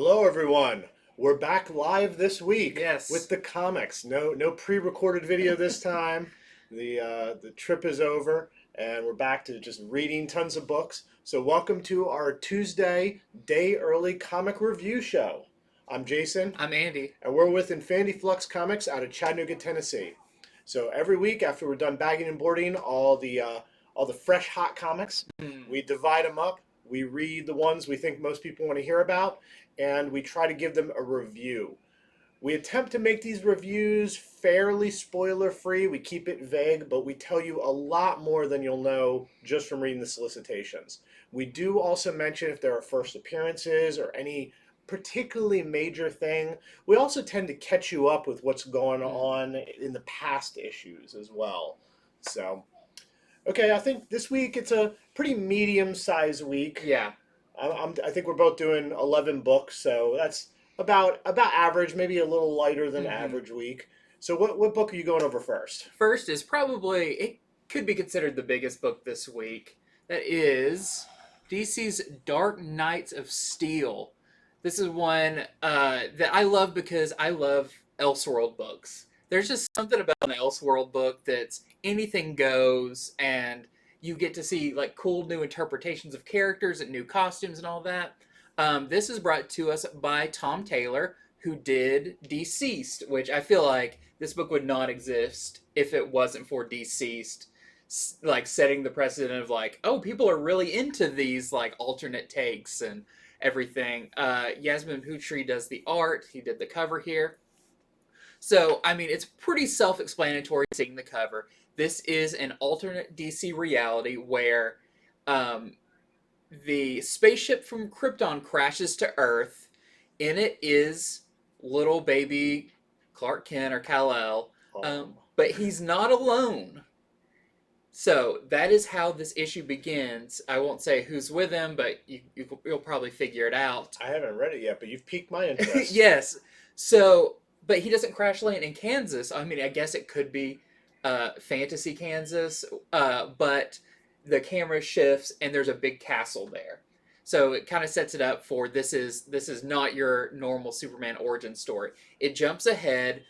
Hello, everyone. We're back live this week with Yes. the comics. No pre-recorded video this time. The trip is over, and we're back to just reading tons of books. So, welcome to our Tuesday day early comic review show. I'm Jason, I'm Andy. and we're with Infinity Flux Comics out of Chattanooga, Tennessee. So every week after we're done bagging and boarding all the fresh hot comics, Hmm. we divide them up. We read the ones we think most people want to hear about, and we try to give them a review. We attempt to make these reviews fairly spoiler free. We keep it vague, but we tell you a lot more than you'll know just from reading the solicitations. We do also mention if there are first appearances or any particularly major thing. We also tend to catch you up with what's going Hmm. on in the past issues as well. So, okay, I think this week it's a pretty medium sized week. Yeah. I think we're both doing 11 books, so that's about average, maybe a little lighter than Hmm. average week. So what book are you going over first? First is probably, it could be considered the biggest book this week. That is DC's Dark Knights of Steel. This is one that I love because I love Elseworld books. There's just something about an Elseworld book that's anything goes, and you get to see like cool new interpretations of characters and new costumes and all that. This is brought to us by Tom Taylor, who did Deceased, which I feel like this book would not exist if it wasn't for Deceased, like setting the precedent of like, oh, people are really into these like alternate takes and everything. Yasmin Putri does the art. He did the cover here. So, I mean, it's pretty self explanatory seeing the cover. This is an alternate DC reality where um, the spaceship from Krypton crashes to Earth. In it is little baby Clark Kent or Kal-El, Um, but he's not alone. So that is how this issue begins. I won't say who's with him, but you'll probably figure it out. I haven't read it yet, but you've piqued my interest. Yes. So, but he doesn't crash land in Kansas. I mean, I guess it could be fantasy Kansas, but the camera shifts and there's a big castle there. So it kind of sets it up for this is not your normal Superman origin story. It jumps ahead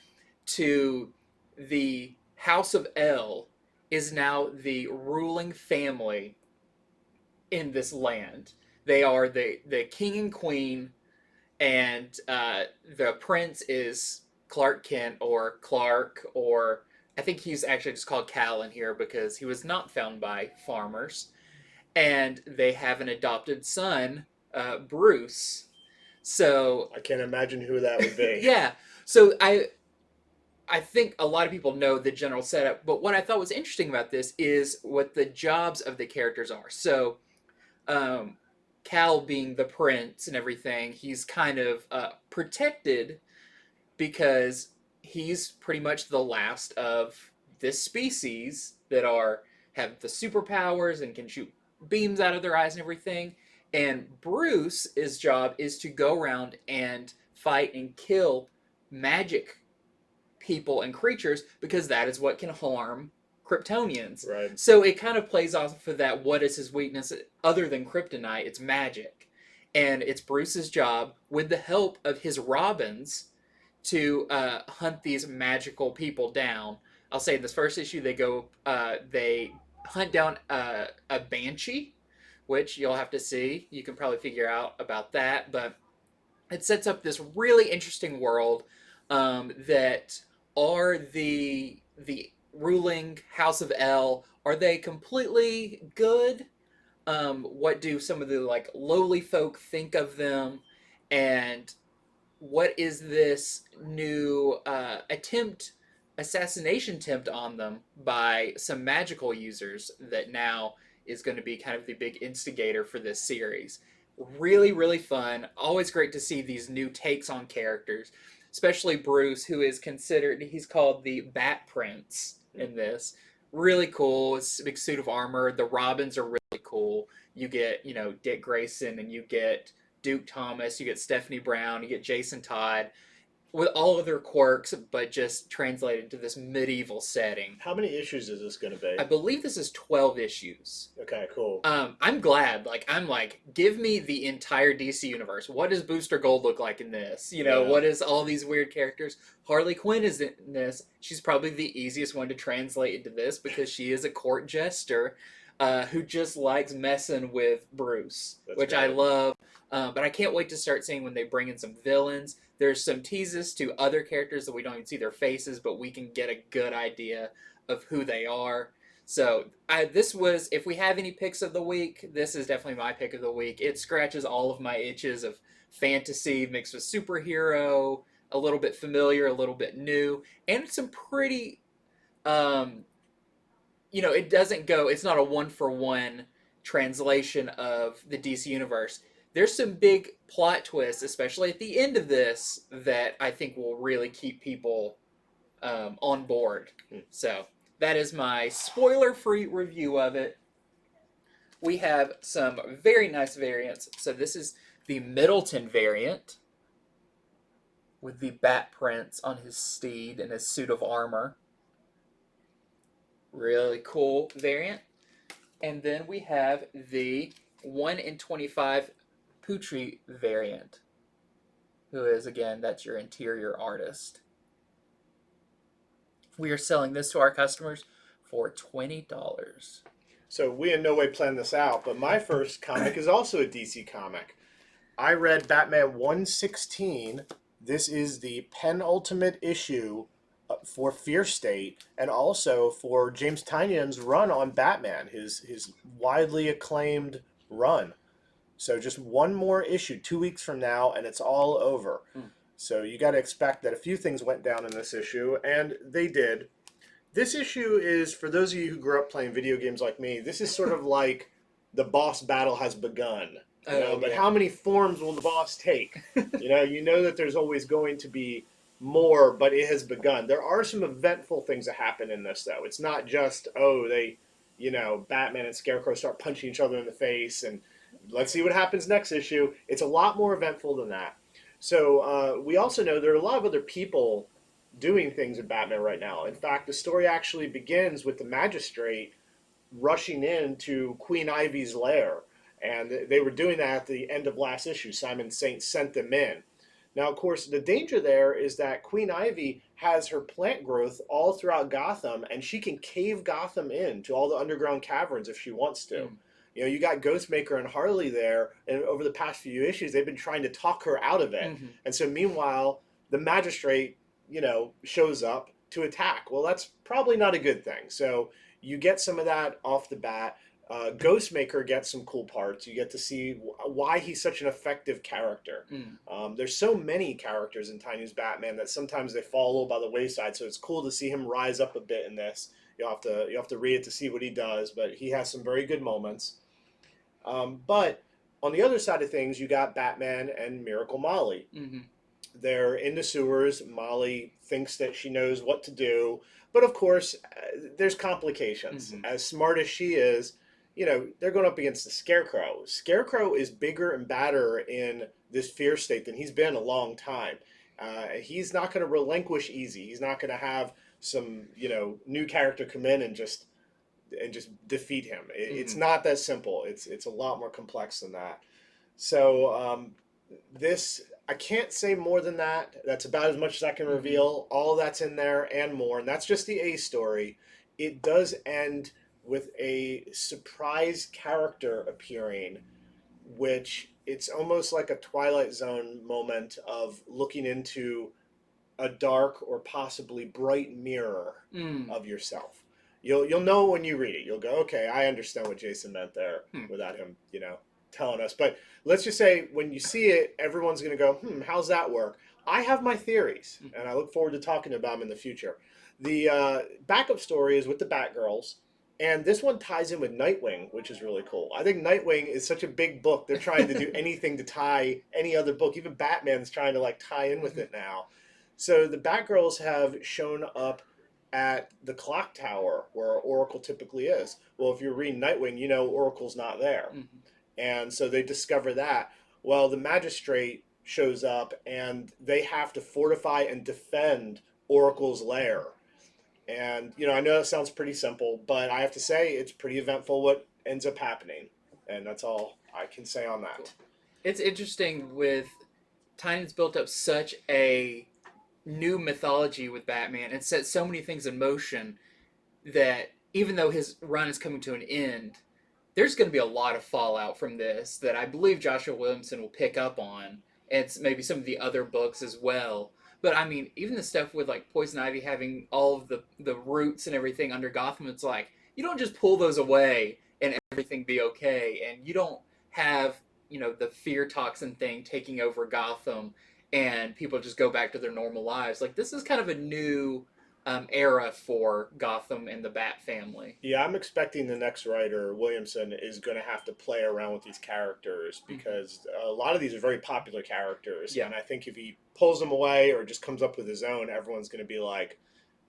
to the House of El is now the ruling family in this land. They are the king and queen, and the prince is Clark Kent or Clark, or I think he's actually just called Cal in here because he was not found by farmers. And they have an adopted son, Bruce. So I can't imagine who that would be. yeah, so I think a lot of people know the general setup, but what I thought was interesting about this is what the jobs of the characters are. So um, Cal being the prince and everything, he's kind of protected because he's pretty much the last of this species that are have the superpowers and can shoot beams out of their eyes and everything. And Bruce's job is to go around and fight and kill magic people and creatures because that is what can harm Kryptonians. Right. So it kind of plays off of that. What is his weakness other than kryptonite? It's magic. And it's Bruce's job, with the help of his Robins, to hunt these magical people down. I'll say in this first issue, they hunt down a banshee, which you'll have to see. You can probably figure out about that, but it sets up this really interesting world that are the ruling House of El. Are they completely good? What do some of the like lowly folk think of them? And what is this new assassination attempt on them by some magical users that now is going to be kind of the big instigator for this series? Really, really fun. Always great to see these new takes on characters, especially Bruce, who is considered, he's called the Bat Prince in this. Really cool. It's a big suit of armor. The Robins are really cool. You get, Dick Grayson, and you get Duke Thomas, you get Stephanie Brown, you get Jason Todd. with all of their quirks, but just translated to this medieval setting. How many issues is this going to be? I believe this is 12 issues. Okay, cool. I'm glad. I'm like, give me the entire DC universe. What does Booster Gold look like in this? Yeah. What is all these weird characters? Harley Quinn is in this. She's probably the easiest one to translate into this because she is a court jester who just likes messing with Bruce, which I love. But I can't wait to start seeing when they bring in some villains. There's some teases to other characters that we don't even see their faces, but we can get a good idea of who they are. So this was, if we have any picks of the week, this is definitely my pick of the week. It scratches all of my itches of fantasy mixed with superhero, a little bit familiar, a little bit new, and some pretty, it doesn't go, it's not a one-for-one translation of the DC universe. There's some big plot twists, especially at the end of this, that I think will really keep people on board. So that is my spoiler-free review of it. We have some very nice variants. So this is the Middleton variant with the bat prints on his steed and his suit of armor. Really cool variant. And then we have the 1 in 25 Putri variant, who is, again, that's your interior artist. We are selling this to our customers for $20. So we in no way planned this out, but my first comic is also a DC comic. I read Batman 116. This is the penultimate issue for Fear State, and also for James Tynion's run on Batman, his widely acclaimed run. So just one more issue, 2 weeks from now, and it's all over. So you got to expect that a few things went down in this issue, and they did. This issue is, for those of you who grew up playing video games like me, this is sort of like the boss battle has begun. But how many forms will the boss take? You know that there's always going to be more, but it has begun. There are some eventful things that happen in this, though. It's not just, Batman and Scarecrow start punching each other in the face, and let's see what happens next issue. It's a lot more eventful than that. So we also know there are a lot of other people doing things with Batman right now. In fact, the story actually begins with the magistrate rushing into Queen Ivy's lair. And they were doing that at the end of last issue. Simon Saint sent them in. Now, of course, the danger there is that Queen Ivy has her plant growth all throughout Gotham, and she can cave Gotham in to all the underground caverns if she wants to. You got Ghostmaker and Harley there, and over the past few issues, they've been trying to talk her out of it. And so meanwhile, the magistrate, shows up to attack. Well, that's probably not a good thing. So you get some of that off the bat. Ghostmaker gets some cool parts. You get to see why he's such an effective character. There's so many characters in Tiny's Batman that sometimes they fall a little by the wayside. So it's cool to see him rise up a bit in this. You have to read it to see what he does, but he has some very good moments. But on the other side of things, you got Batman and Miracle Molly. They're in the sewers. Molly thinks that she knows what to do, but of course, there's complications. As smart as she is, they're going up against the Scarecrow. Scarecrow is bigger and badder in this Fear State than he's been a long time. He's not going to relinquish easy. He's not going to have some, new character come in and just defeat him. It's not that simple. It's a lot more complex than that. So this, I can't say more than that. That's about as much as I can reveal. All that's in there and more, and that's just the A story. It does end with a surprise character appearing, which it's almost like a Twilight Zone moment of looking into a dark or possibly bright mirror of yourself. You'll know when you read it. You'll go, okay, I understand what Jason meant there without him, telling us. But let's just say when you see it, everyone's going to go, how's that work? I have my theories, and I look forward to talking about them in the future. The backup story is with the Batgirls, and this one ties in with Nightwing, which is really cool. I think Nightwing is such a big book. They're trying to do anything to tie any other book. Even Batman's trying to tie in with it now. So the Batgirls have shown up at the clock tower where Oracle typically is. Well, if you're reading Nightwing, Oracle's not there. And so they discover that. Well, the magistrate shows up, and they have to fortify and defend Oracle's lair. And I know that sounds pretty simple, but I have to say it's pretty eventful what ends up happening, and that's all I can say on Cool. that. It's interesting with Tynan's built up such a new mythology with Batman and set so many things in motion that even though his run is coming to an end, there's going to be a lot of fallout from this that I believe Joshua Williamson will pick up on, and it's maybe some of the other books as well. But I mean, even the stuff with like Poison Ivy having all of the roots and everything under Gotham, it's like you don't just pull those away and everything be okay, and you don't have the fear toxin thing taking over Gotham and people just go back to their normal lives. Like this is kind of a new era for Gotham and the Bat family. Yeah, I'm expecting the next writer, Williamson, is going to have to play around with these characters because a lot of these are very popular characters. Yeah. And I think if he pulls them away or just comes up with his own, everyone's going to be like,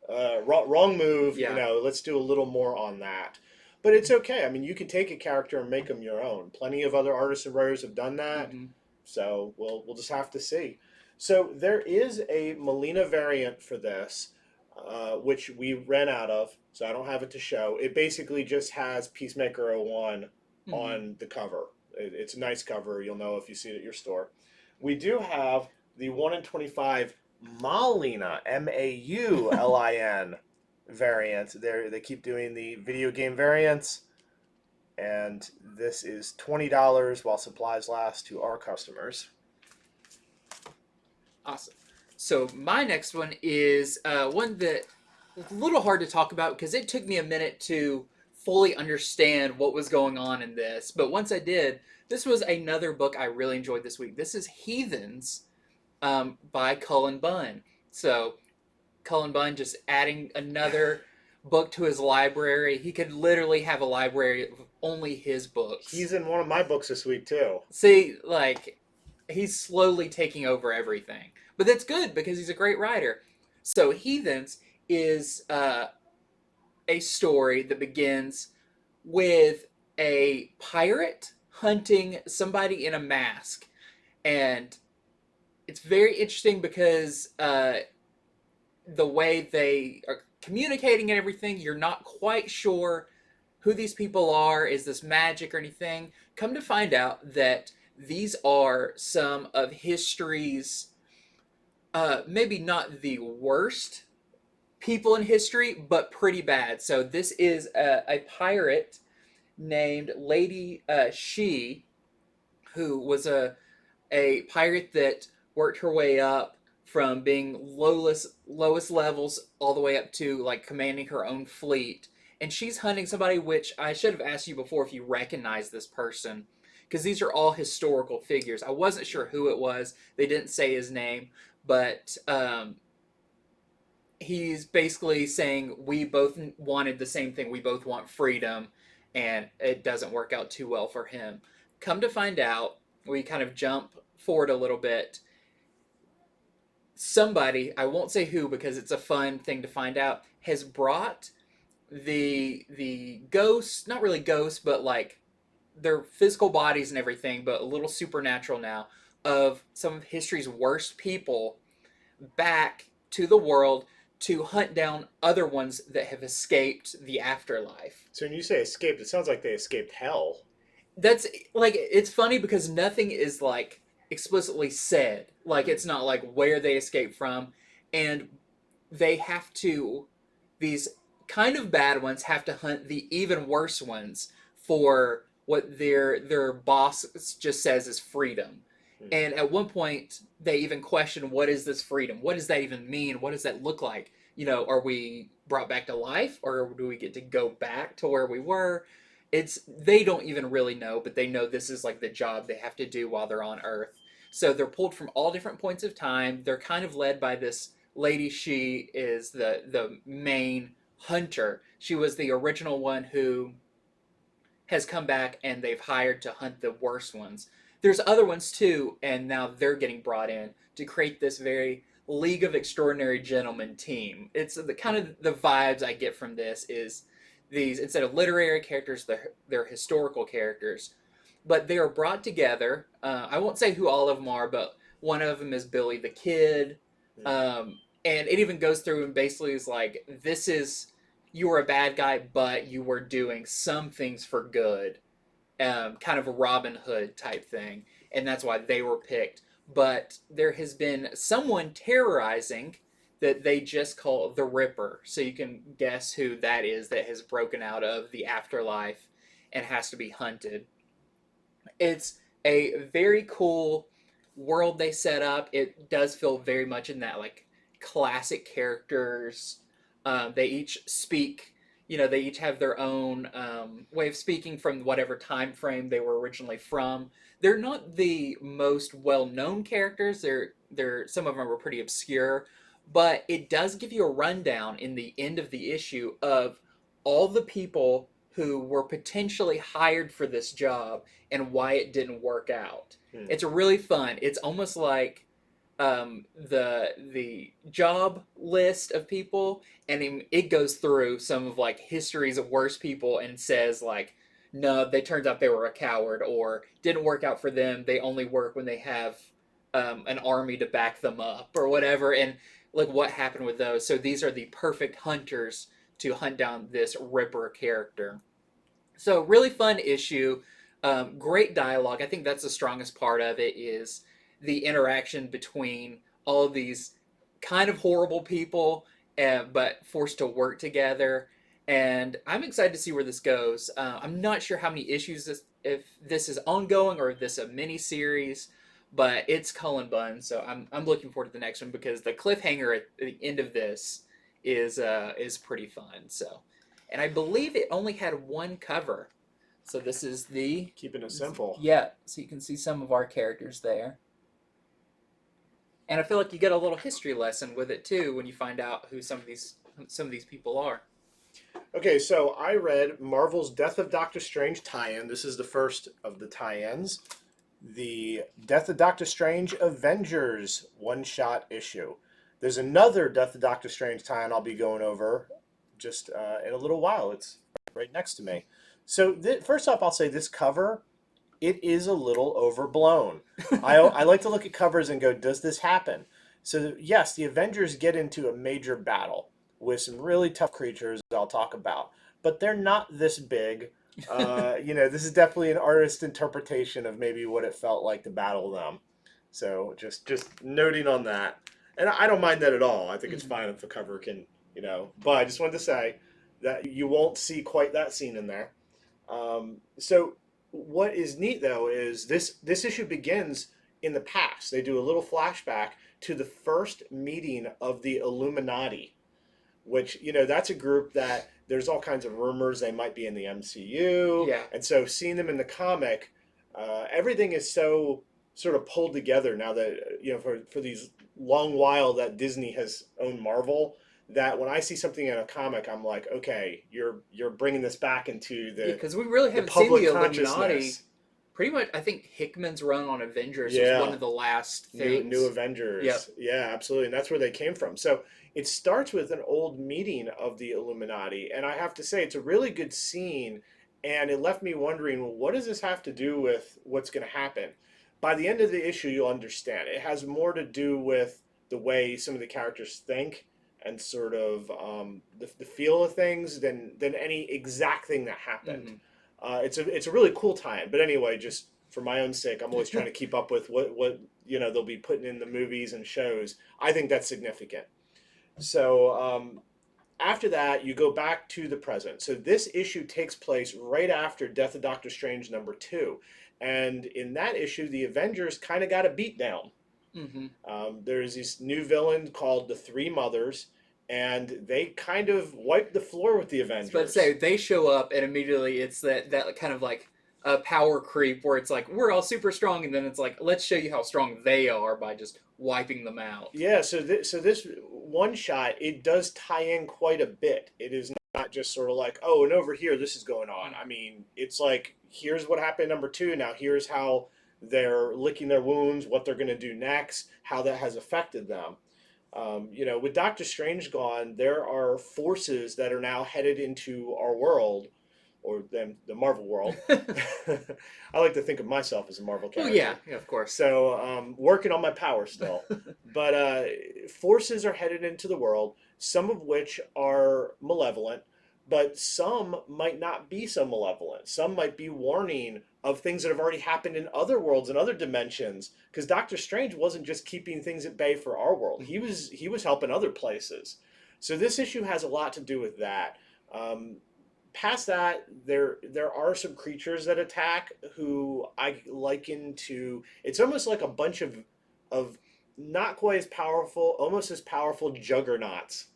wrong move. Yeah. Let's do a little more on that. But it's okay. I mean, you can take a character and make them your own. Plenty of other artists and writers have done that. Mm-hmm. So we'll just have to see. So there is a Molina variant for this, which we ran out of, so I don't have it to show. It basically just has Peacemaker 01 on the cover. It's a nice cover. You'll know if you see it at your store. We do have the 1 in 25 Maulina, Maulin variant. They keep doing the video game variants, and this is $20 while supplies last to our customers. Awesome. So my next one is one that is a little hard to talk about because it took me a minute to fully understand what was going on in this. But once I did, this was another book I really enjoyed this week. This is Heathens by Cullen Bunn. So Cullen Bunn just adding another book to his library. He could literally have a library of only his books. He's in one of my books this week too. See, like, he's slowly taking over everything. But that's good because he's a great writer. So Heathens is a story that begins with a pirate hunting somebody in a mask. And it's very interesting because the way they are communicating and everything, you're not quite sure who these people are. Is this magic or anything? Come to find out that these are some of history's maybe not the worst people in history, but pretty bad. So this is a pirate named Lady She, who was a pirate that worked her way up from being lowest levels all the way up to like commanding her own fleet. And she's hunting somebody, which I should have asked you before if you recognize this person, because these are all historical figures. I wasn't sure who it was. They didn't say his name, but he's basically saying we both wanted the same thing. We both want freedom, and it doesn't work out too well for him. Come to find out, we kind of jump forward a little bit. Somebody, I won't say who because it's a fun thing to find out, has brought the ghosts, not really ghosts, but like their physical bodies and everything, but a little supernatural now, of some of history's worst people back to the world to hunt down other ones that have escaped the afterlife. So when you say escaped, it sounds like they escaped hell. That's like, it's funny because nothing is like explicitly said. Like, it's not like where they escaped from, and they have to, these kind of bad ones have to hunt the even worse ones for what their boss just says is freedom. And at one point, they even question, what is this freedom? What does that even mean? What does that look like? Are we brought back to life, or do we get to go back to where we were? They don't even really know, but they know this is like the job they have to do while they're on Earth. So they're pulled from all different points of time. They're kind of led by this lady. She is the main hunter. She was the original one who has come back, and they've hired to hunt the worst ones. There's other ones too, and now they're getting brought in to create this very League of Extraordinary Gentlemen team. It's the kind of the vibes I get from this is these, instead of literary characters, they're historical characters. But they are brought together. I won't say who all of them are, but One of them is Billy the Kid. Hmm. And it even goes through and basically is like, this is, you were a bad guy, but you were doing some things for good. Kind of a Robin Hood type thing. And that's why they were picked. But there has been someone terrorizing that they just call the Ripper. So you can guess who that is that has broken out of the afterlife and has to be hunted. It's a very cool world they set up. It does feel very much in that like classic characters. They each speak. They each have their own way of speaking from whatever time frame they were originally from. They're not the most well-known characters. They're some of them are pretty obscure, but it does give you a rundown in the end of the issue of all the people who were potentially hired for this job and why it didn't work out. Hmm. It's really fun. It's almost like the job list of people, and it goes through some of like histories of worst people and says like, no, they turned out they were a coward or didn't work out for them. They only work when they have an army to back them up or whatever, and like what happened with those. So these are the perfect hunters to hunt down this Ripper character. So really fun issue, great dialogue. I think that's the strongest part of it is the interaction between all of these kind of horrible people, but forced to work together. And I'm excited to see where this goes. I'm not sure how many issues if this is ongoing or if this is a mini series, but it's Cullen Bunn, so I'm looking forward to the next one because the cliffhanger at the end of this is pretty fun. So, and I believe it only had one cover. So this is the Keeping it simple. yeah. So you can see some of our characters there, and I feel like you get a little history lesson with it too when you find out who some of these people are. Okay, so I read Marvel's Death of Doctor Strange tie-in. This is the first of the tie-ins. The Death of Doctor Strange Avengers one-shot issue. There's another Death of Doctor Strange tie-in I'll be going over just in a little while. It's right next to me. So first off, I'll say this cover, it is a little overblown. I like to look at covers and go, does this happen? So yes, the Avengers get into a major battle with some really tough creatures I'll talk about, but they're not this big. This is definitely an artist interpretation of maybe what it felt like to battle them. So just noting on that, and I don't mind that at all. I think it's fine if the cover can, But I just wanted to say that you won't see quite that scene in there. So what is neat though is this issue begins in the past. They do a little flashback to the first meeting of the Illuminati, which that's a group that there's all kinds of rumors they might be in the MCU. Yeah. And so seeing them in the comic, everything is so sort of pulled together now that for these long while that Disney has owned Marvel, that when I see something in a comic, I'm like, okay, you're bringing this back into the Because we really the haven't seen the public Illuminati. consciousness. Pretty much, I think Hickman's run on Avengers was Yeah. one of the last New, things. new Avengers. Yep. Yeah, absolutely. And that's where they came from. So it starts with an old meeting of the Illuminati. And I have to say, it's a really good scene. And it left me wondering, well, what does this have to do with what's going to happen? By the end of the issue, you'll understand. It has more to do with the way some of the characters think and sort of the feel of things than any exact thing that happened. It's a really cool tie-in. But anyway, just for my own sake, I'm always trying to keep up with what they'll be putting in the movies and shows. I think that's significant. So after that, you go back to the present. So this issue takes place right after Death of Doctor Strange #2, and in that issue, the Avengers kind of got a beat down. There's this new villain called the Three Mothers, and they kind of wipe the floor with the Avengers. But say they show up and immediately it's that kind of like a power creep where it's like we're all super strong and then it's like let's show you how strong they are by just wiping them out. Yeah, so this one shot, it does tie in quite a bit. It is not just sort of like, oh, and over here this is going on. I mean, it's like here's what happened #2. Now here's how they're licking their wounds, what they're going to do next, how that has affected them. With Doctor Strange gone, there are forces that are now headed into our world or them, the Marvel world. I like to think of myself as a Marvel Well, character. yeah, yeah, of course. So working on my power still. But forces are headed into the world, some of which are malevolent, but some might not be so malevolent. Some might be warning of things that have already happened in other worlds and other dimensions. Because Doctor Strange wasn't just keeping things at bay for our world; he was helping other places. So this issue has a lot to do with that. Um, Past that, there are some creatures that attack who I liken to. It's almost like a bunch of not quite as powerful, almost as powerful juggernauts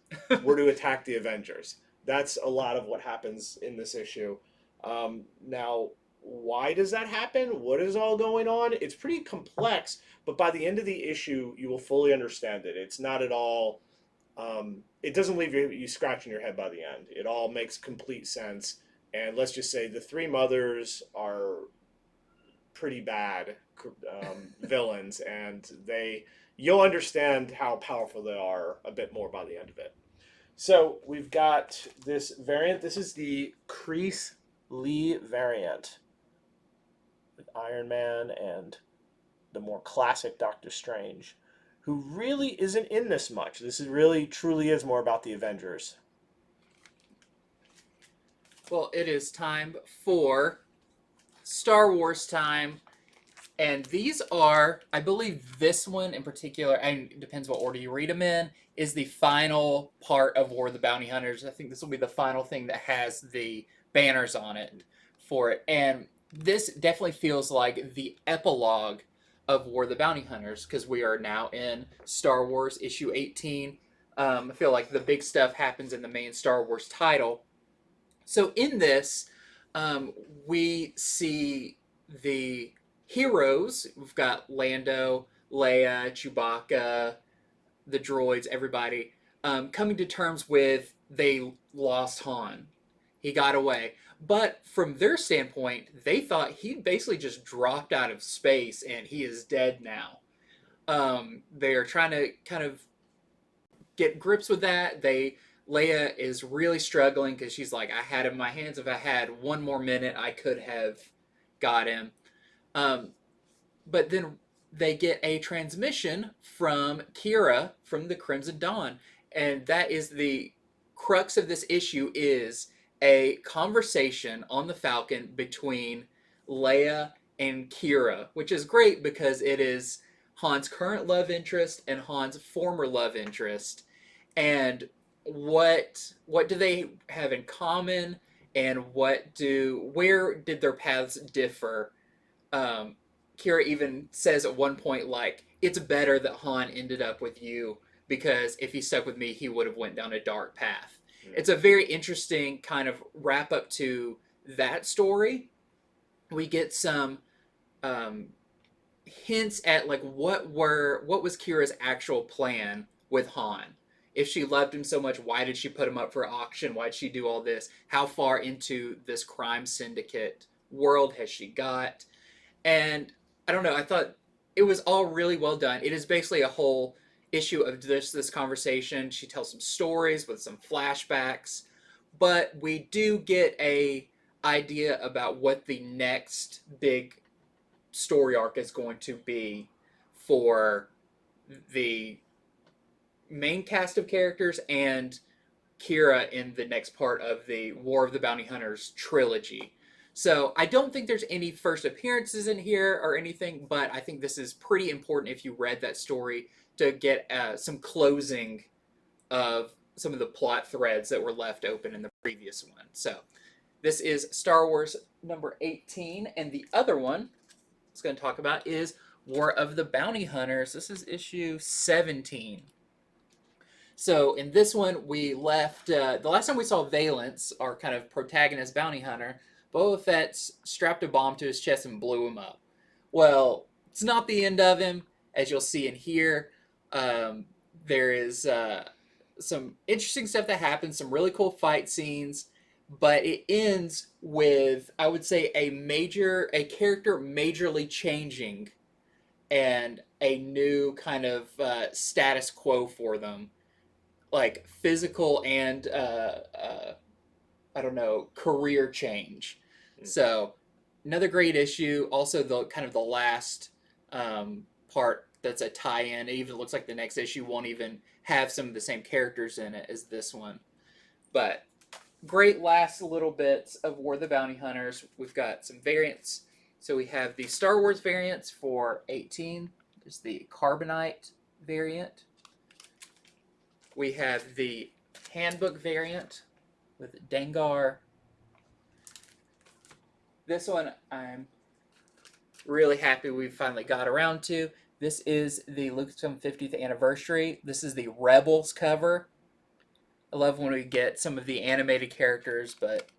were to attack the Avengers. That's a lot of what happens in this issue. Now, why does that happen? What is all going on? It's pretty complex, but by the end of the issue, you will fully understand it. It's not at all. It doesn't leave you scratching your head by the end. It all makes complete sense. And let's just say the three mothers are pretty bad villains, and you'll understand how powerful they are a bit more by the end of it. So we've got this variant. This is the Crease Lee variant with Iron Man and the more classic Doctor Strange, who really isn't in this much. This is really truly is more about the Avengers. Well, it is time for Star Wars time. And these are, I believe this one in particular, and it depends what order you read them in, is the final part of War of the Bounty Hunters. I think this will be the final thing that has the banners on it for it. And this definitely feels like the epilogue of War of the Bounty Hunters, because we are now in Star Wars issue 18. I feel like the big stuff happens in the main Star Wars title. So in this, we see the heroes. We've got Lando, Leia, Chewbacca, the droids, everybody coming to terms with they lost Han. He got away. But from their standpoint, they thought he basically just dropped out of space and he is dead now. They're trying to kind of get grips with that. Leia is really struggling because she's like, I had him in my hands. If I had one more minute, I could have got him. Um, but then they get a transmission from Kira from the Crimson Dawn, and that is the crux of this issue is a conversation on the Falcon between Leia and Kira, which is great because it is Han's current love interest and Han's former love interest, and what do they have in common, and where did their paths differ? Um, Kira even says at one point, like, it's better that Han ended up with you because if he stuck with me, he would have went down a dark path. Mm. It's a very interesting kind of wrap up to that story. We get some um, hints at like what was Kira's actual plan with Han. If she loved him so much, why did she put him up for auction? Why did she do all this? How far into this crime syndicate world has she got? And I don't know. I thought it was all really well done. It is basically a whole issue of this conversation. She tells some stories with some flashbacks, but we do get a idea about what the next big story arc is going to be for the main cast of characters and Kira in the next part of the War of the Bounty Hunters trilogy. So I don't think there's any first appearances in here or anything, but I think this is pretty important if you read that story to get some closing of some of the plot threads that were left open in the previous one. So this is Star Wars number 18, and the other one I was going to talk about is War of the Bounty Hunters. This is issue 17. So in this one, we left the last time we saw Valence, our kind of protagonist bounty hunter. Boba Fett strapped a bomb to his chest and blew him up. Well, it's not the end of him, as you'll see in here. There is some interesting stuff that happens, some really cool fight scenes, but it ends with, I would say, a character majorly changing and a new kind of status quo for them, like physical and I don't know, career change. So another great issue. Also, the kind of the last part that's a tie-in. It even looks like the next issue won't even have some of the same characters in it as this one. But great last little bits of War of the Bounty Hunters. We've got some variants. So we have the Star Wars variants for 18. There's the Carbonite variant. We have the Handbook variant with Dengar. This one I'm really happy we finally got around to. This is the Lucasfilm 50th anniversary. This is the Rebels cover. I love when we get some of the animated characters, but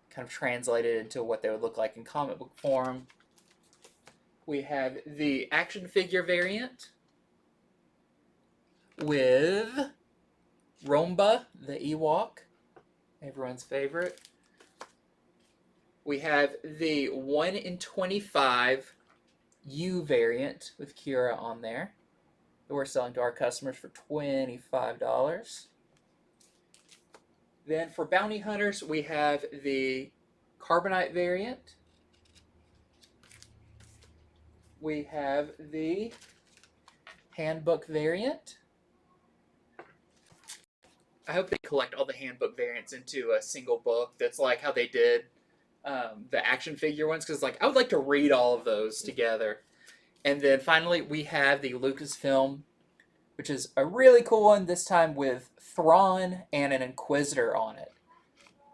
kind of translated into what they would look like in comic book form. We have the action figure variant with Romba, the Ewok, everyone's favorite. We have the 1 in 25 U variant with Kira on there that we're selling to our customers for $25. Then for Bounty Hunters, we have the Carbonite variant. We have the Handbook variant. I hope they collect all the Handbook variants into a single book. That's like how they did the action figure ones, because like I would like to read all of those together. And then finally, we have the Lucasfilm, which is a really cool one, this time with Thrawn and an Inquisitor on it.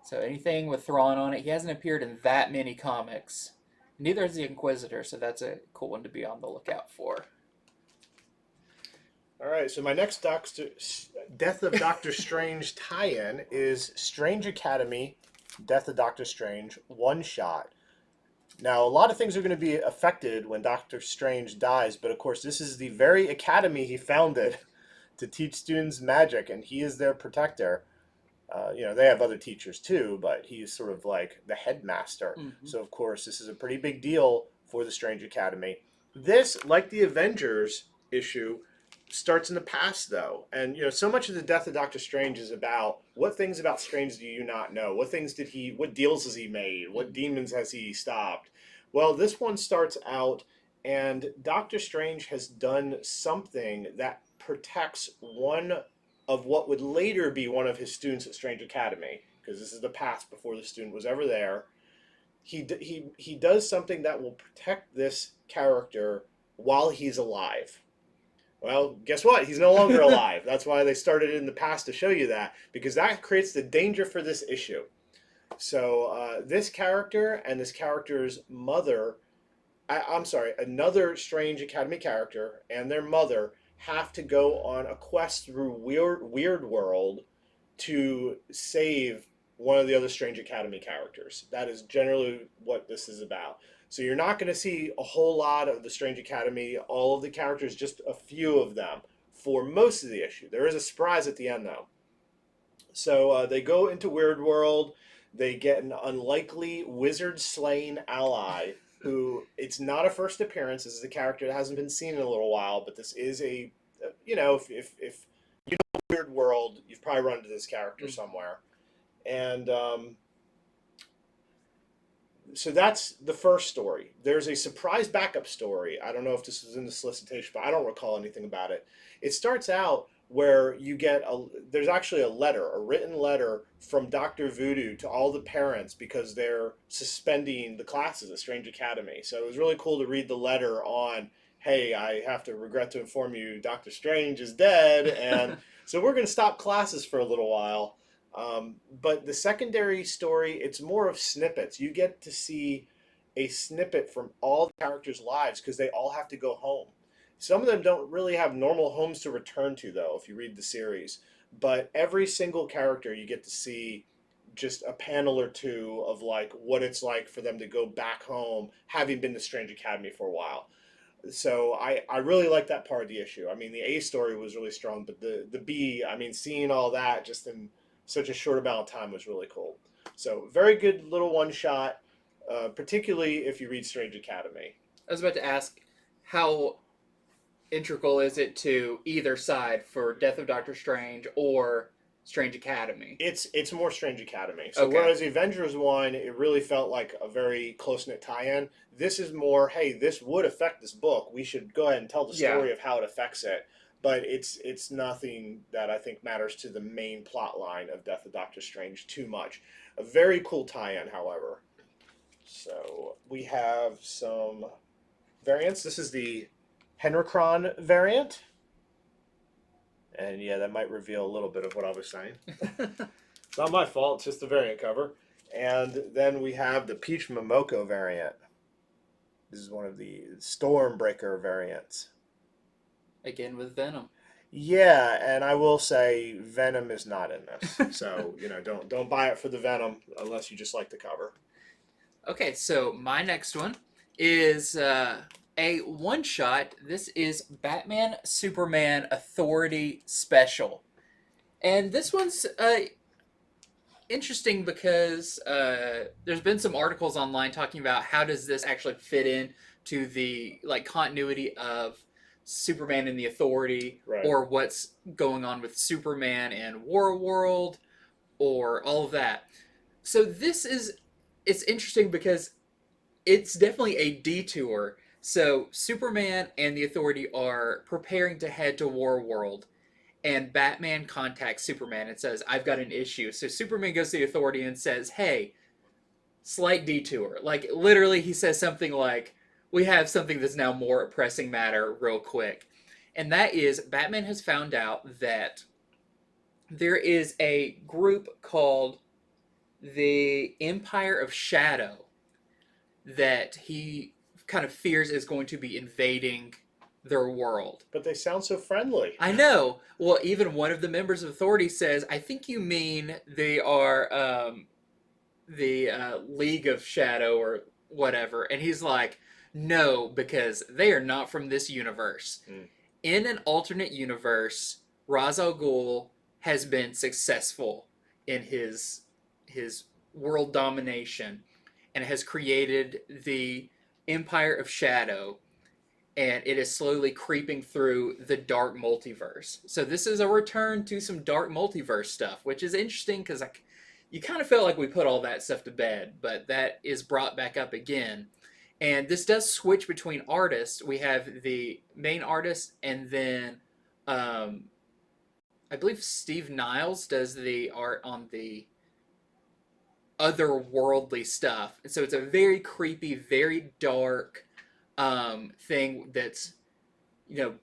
So anything with Thrawn on it, he hasn't appeared in that many comics. Neither is the Inquisitor, so that's a cool one to be on the lookout for. All right, so my next Death of Doctor Strange tie-in is Strange Academy, Death of Doctor Strange, one-shot. Now, a lot of things are going to be affected when Doctor Strange dies, but of course, this is the very academy he founded to teach students magic, and he is their protector. They have other teachers too, but he's sort of like the headmaster. Mm-hmm. So, of course, this is a pretty big deal for the Strange Academy. This, like the Avengers issue, starts in the past, though. And, so much of the Death of Doctor Strange is about what things about Strange do you not know? What deals has he made? What demons has he stopped? Well, this one starts out, and Doctor Strange has done something that protects one of what would later be one of his students at Strange Academy, because this is the past before the student was ever there. He does something that will protect this character while he's alive. Well, guess what? He's no longer alive. That's why they started in the past to show you that, because that creates the danger for this issue. So this character and this character's mother, another Strange Academy character and their mother have to go on a quest through Weird World to save one of the other Strange Academy characters. That is generally what this is about. So you're not going to see a whole lot of the Strange Academy, all of the characters, just a few of them for most of the issue. There is a surprise at the end, though. So they go into Weird World. They get an unlikely wizard-slaying ally who, it's not a first appearance. This is a character that hasn't been seen in a little while, but this is if you know Weird World, you've probably run into this character somewhere. And so that's the first story. There's a surprise backup story. I don't know if this was in the solicitation, but I don't recall anything about it. It starts out where there's actually a written letter from Dr. Voodoo to all the parents because they're suspending the classes at Strange Academy. So it was really cool to read the letter on, hey, I have to regret to inform you Dr. Strange is dead, and so we're going to stop classes for a little while. But the secondary story, it's more of snippets. You get to see a snippet from all the characters' lives because they all have to go home. Some of them don't really have normal homes to return to, though, if you read the series. But every single character, you get to see just a panel or two of like what it's like for them to go back home, having been to Strange Academy for a while. So I really like that part of the issue. I mean, the A story was really strong, but the B, I mean, seeing all that just in such a short amount of time was really cool. So very good little one-shot, particularly if you read Strange Academy. I was about to ask, how integral is it to either side for Death of Doctor Strange or Strange Academy. It's more Strange Academy. So Okay. whereas the Avengers one, it really felt like a very close knit tie-in. This is more, hey, this would affect this book. We should go ahead and tell the Yeah. story of how it affects it. But it's nothing that I think matters to the main plot line of Death of Doctor Strange too much. A very cool tie-in, however. So we have some variants. This is the Henricron variant. And yeah, that might reveal a little bit of what I was saying. It's not my fault, it's just the variant cover. And then we have the Peach Momoko variant. This is one of the Stormbreaker variants. Again with Venom. Yeah, and I will say Venom is not in this. So, don't buy it for the Venom unless you just like the cover. Okay, so my next one is a one-shot. This is Batman Superman Authority Special. And this one's interesting because there's been some articles online talking about how does this actually fit in to the continuity of Superman and the Authority, Right. or what's going on with Superman and War World, or all of that. So it's interesting because it's definitely a detour. So Superman and the Authority are preparing to head to War World, and Batman contacts Superman and says, I've got an issue. So Superman goes to the Authority and says, hey, slight detour. Like, literally, he says something like, we have something that's now more pressing matter real quick. And that is, Batman has found out that there is a group called the Empire of Shadow that he kind of fears is going to be invading their world. But they sound so friendly. I know. Well, even one of the members of Authority says, I think you mean they are the League of Shadow or whatever. And he's like, no, because they are not from this universe. In an alternate universe, Ra's al Ghul has been successful in his world domination and has created the Empire of Shadow, and it is slowly creeping through the dark multiverse. So this is a return to some dark multiverse stuff, which is interesting because you kind of felt like we put all that stuff to bed, but that is brought back up again. And this does switch between artists. We have the main artist, and then I believe Steve Niles does the art on the otherworldly stuff. And so it's a very creepy, very dark thing that's,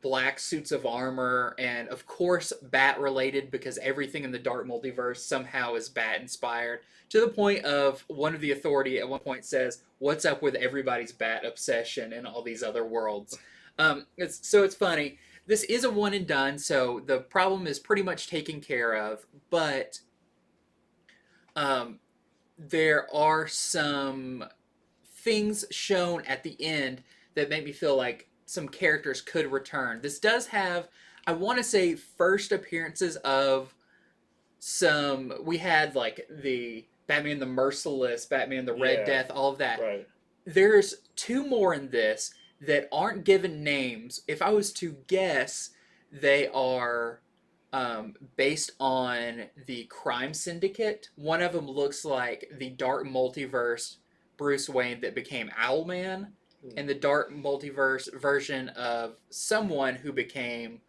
black suits of armor, and of course bat related because everything in the dark multiverse somehow is bat inspired, to the point of one of the Authority at one point says, what's up with everybody's bat obsession in all these other worlds? It's funny. This is a one and done, so the problem is pretty much taken care of, but there are some things shown at the end that make me feel like some characters could return. This does have, I want to say, first appearances of some. We had like the Batman the Merciless, Batman the Red Death, all of that. Right. There's two more in this that aren't given names. If I was to guess, they are based on the Crime Syndicate. One of them looks like the Dark Multiverse Bruce Wayne that became Owlman, and the Dark Multiverse version of someone who became,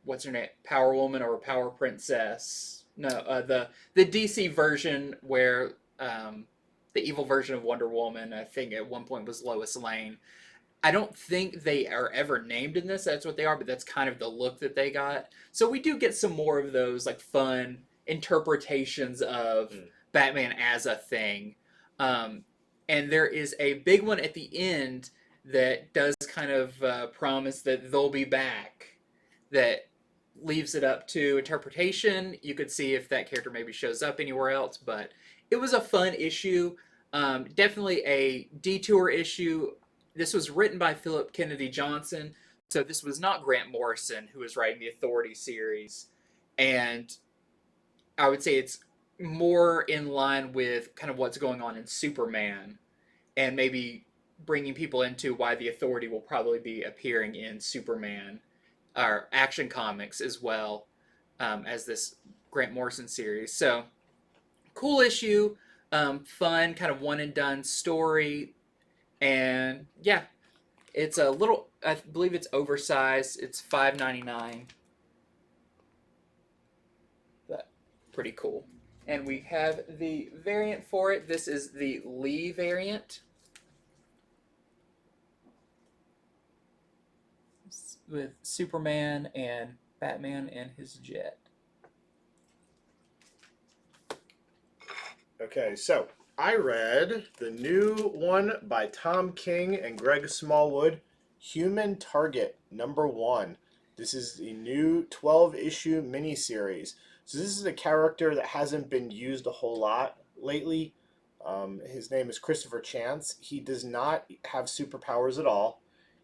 what's her name? Power Woman or Power Princess? No, the DC version where the evil version of Wonder Woman, I think at one point was Lois Lane. I don't think they are ever named in this. That's what they are, but that's kind of the look that they got. So we do get some more of those like fun interpretations of Batman as a thing. And there is a big one at the end that does kind of promise that they'll be back. That leaves it up to interpretation. You could see if that character maybe shows up anywhere else, but it was a fun issue. Definitely a detour issue. This was written by Philip Kennedy Johnson, so this was not Grant Morrison, who was writing the Authority series. And I would say it's more in line with kind of what's going on in Superman, and maybe bringing people into why the Authority will probably be appearing in Superman, or Action Comics as well. as this Grant Morrison series. So cool issue, fun, kind of one and done story, and yeah, it's a little. I believe it's oversized. It's $5.99. But pretty cool. And we have the variant for it. This is the Lee variant with Superman and Batman and his jet. Okay, so I read the new one by Tom King and Greg Smallwood, Human Target #1. This is the new 12-issue miniseries. So this is a character that hasn't been used a whole lot lately. His name is Christopher Chance. He does not have superpowers at all.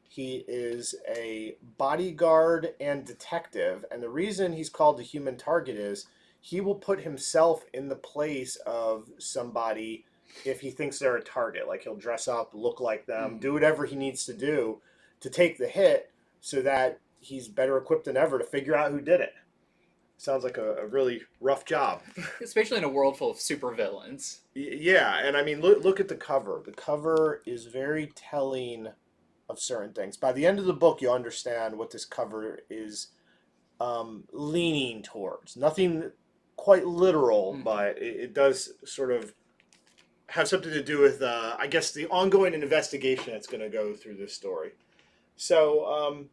He is a bodyguard and detective, and the reason he's called the Human Target is he will put himself in the place of somebody if he thinks they're a target. Like he'll dress up, look like them, do whatever he needs to do to take the hit so that he's better equipped than ever to figure out who did it. Sounds like a really rough job. Especially in a world full of supervillains. Yeah, and I mean, look at the cover. The cover is very telling of certain things. By the end of the book, you'll understand what this cover is leaning towards. Nothing quite literal, but it does sort of have something to do with, I guess, the ongoing investigation that's going to go through this story. So,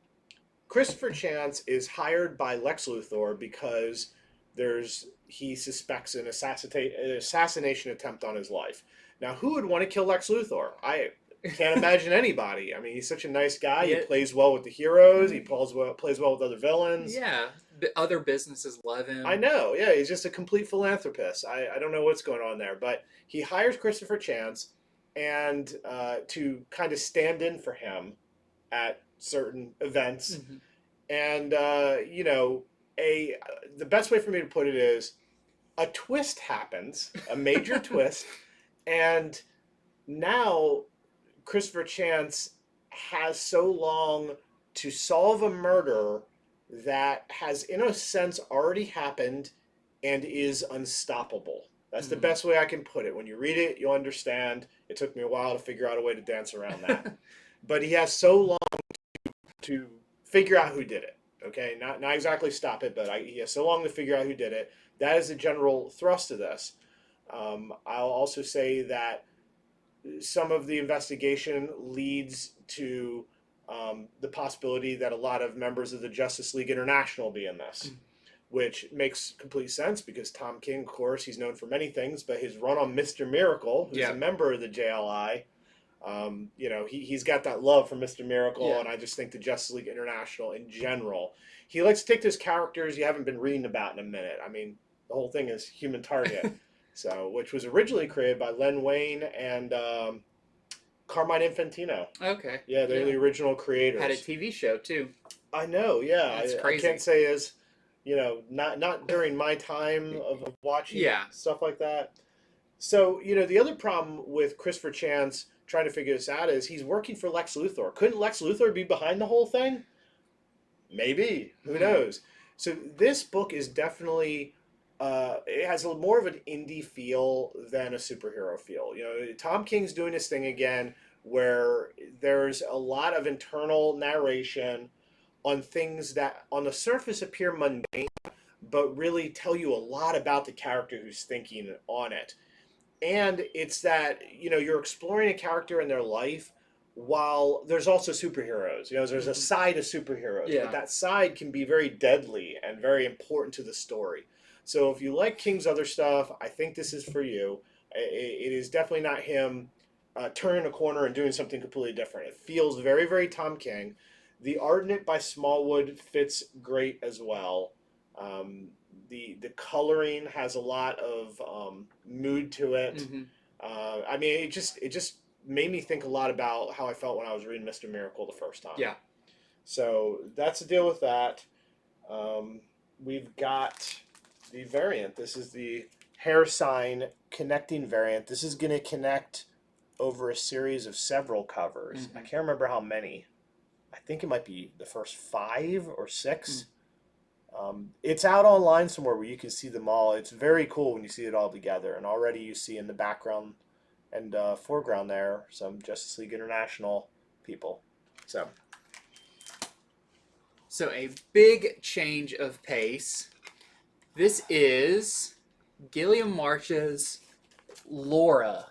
Christopher Chance is hired by Lex Luthor because he suspects an assassination attempt on his life. Now, who would want to kill Lex Luthor? I can't imagine anybody. I mean, he's such a nice guy. Yeah. He plays well with the heroes. He plays well with other villains. Yeah, other businesses love him. I know. Yeah, he's just a complete philanthropist. I don't know what's going on there, but he hires Christopher Chance and to kind of stand in for him at certain events. And the best way for me to put it is a twist happens, a major twist, and now Christopher Chance has so long to solve a murder that has, in a sense, already happened and is unstoppable. That's the best way I can put it. When you read it, you'll understand. It took me a while to figure out a way to dance around that. But he has so long to figure out who did it. Okay, not exactly stop it, but he has so long to figure out who did it. That is the general thrust of this. I'll also say that some of the investigation leads to the possibility that a lot of members of the Justice League International be in this, which makes complete sense because Tom King, of course, he's known for many things, but his run on Mr. Miracle, who's a member of the JLI, he's got that love for Mr. Miracle, and I just think the Justice League International in general, he likes to take those characters you haven't been reading about in a minute. I mean, the whole thing is Human Target, which was originally created by Len Wein and Carmine Infantino. Okay. Yeah, they're the original creators. Had a TV show too. I know. Yeah, That's crazy. I can't say as not during my time of watching stuff like that. So the other problem with Christopher Chance trying to figure this out is he's working for Lex Luthor. Couldn't Lex Luthor be behind the whole thing? Maybe. Who knows? So this book is definitely it has more of an indie feel than a superhero feel. Tom King's doing this thing again where there's a lot of internal narration on things that on the surface appear mundane, but really tell you a lot about the character who's thinking on it. And it's that, you're exploring a character in their life while there's also superheroes. There's a side of superheroes, but that side can be very deadly and very important to the story. So if you like King's other stuff, I think this is for you. It is definitely not him turning a corner and doing something completely different. It feels very, very Tom King. The art in it by Smallwood fits great as well. The coloring has a lot of mood to it. I mean, it just made me think a lot about how I felt when I was reading Mr. Miracle the first time. Yeah. So that's the deal with that. We've got the variant. This is the hair sign connecting variant. This is going to connect over a series of several covers. I can't remember how many. I think it might be the first 5 or 6. It's out online somewhere where you can see them all. It's very cool when you see it all together. And already you see in the background and foreground there some Justice League International people. So So a big change of pace. This is Gilliam March's Laura.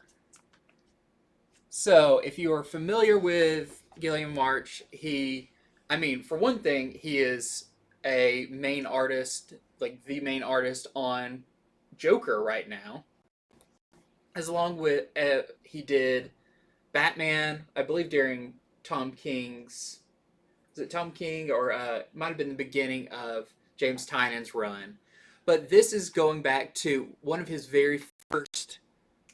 So if you are familiar with Gilliam March, for one thing, he is a main artist, like the main artist on Joker right now. As along with he did Batman, I believe during Tom King's, was it Tom King or might have been the beginning of James Tynion's run. But this is going back to one of his very first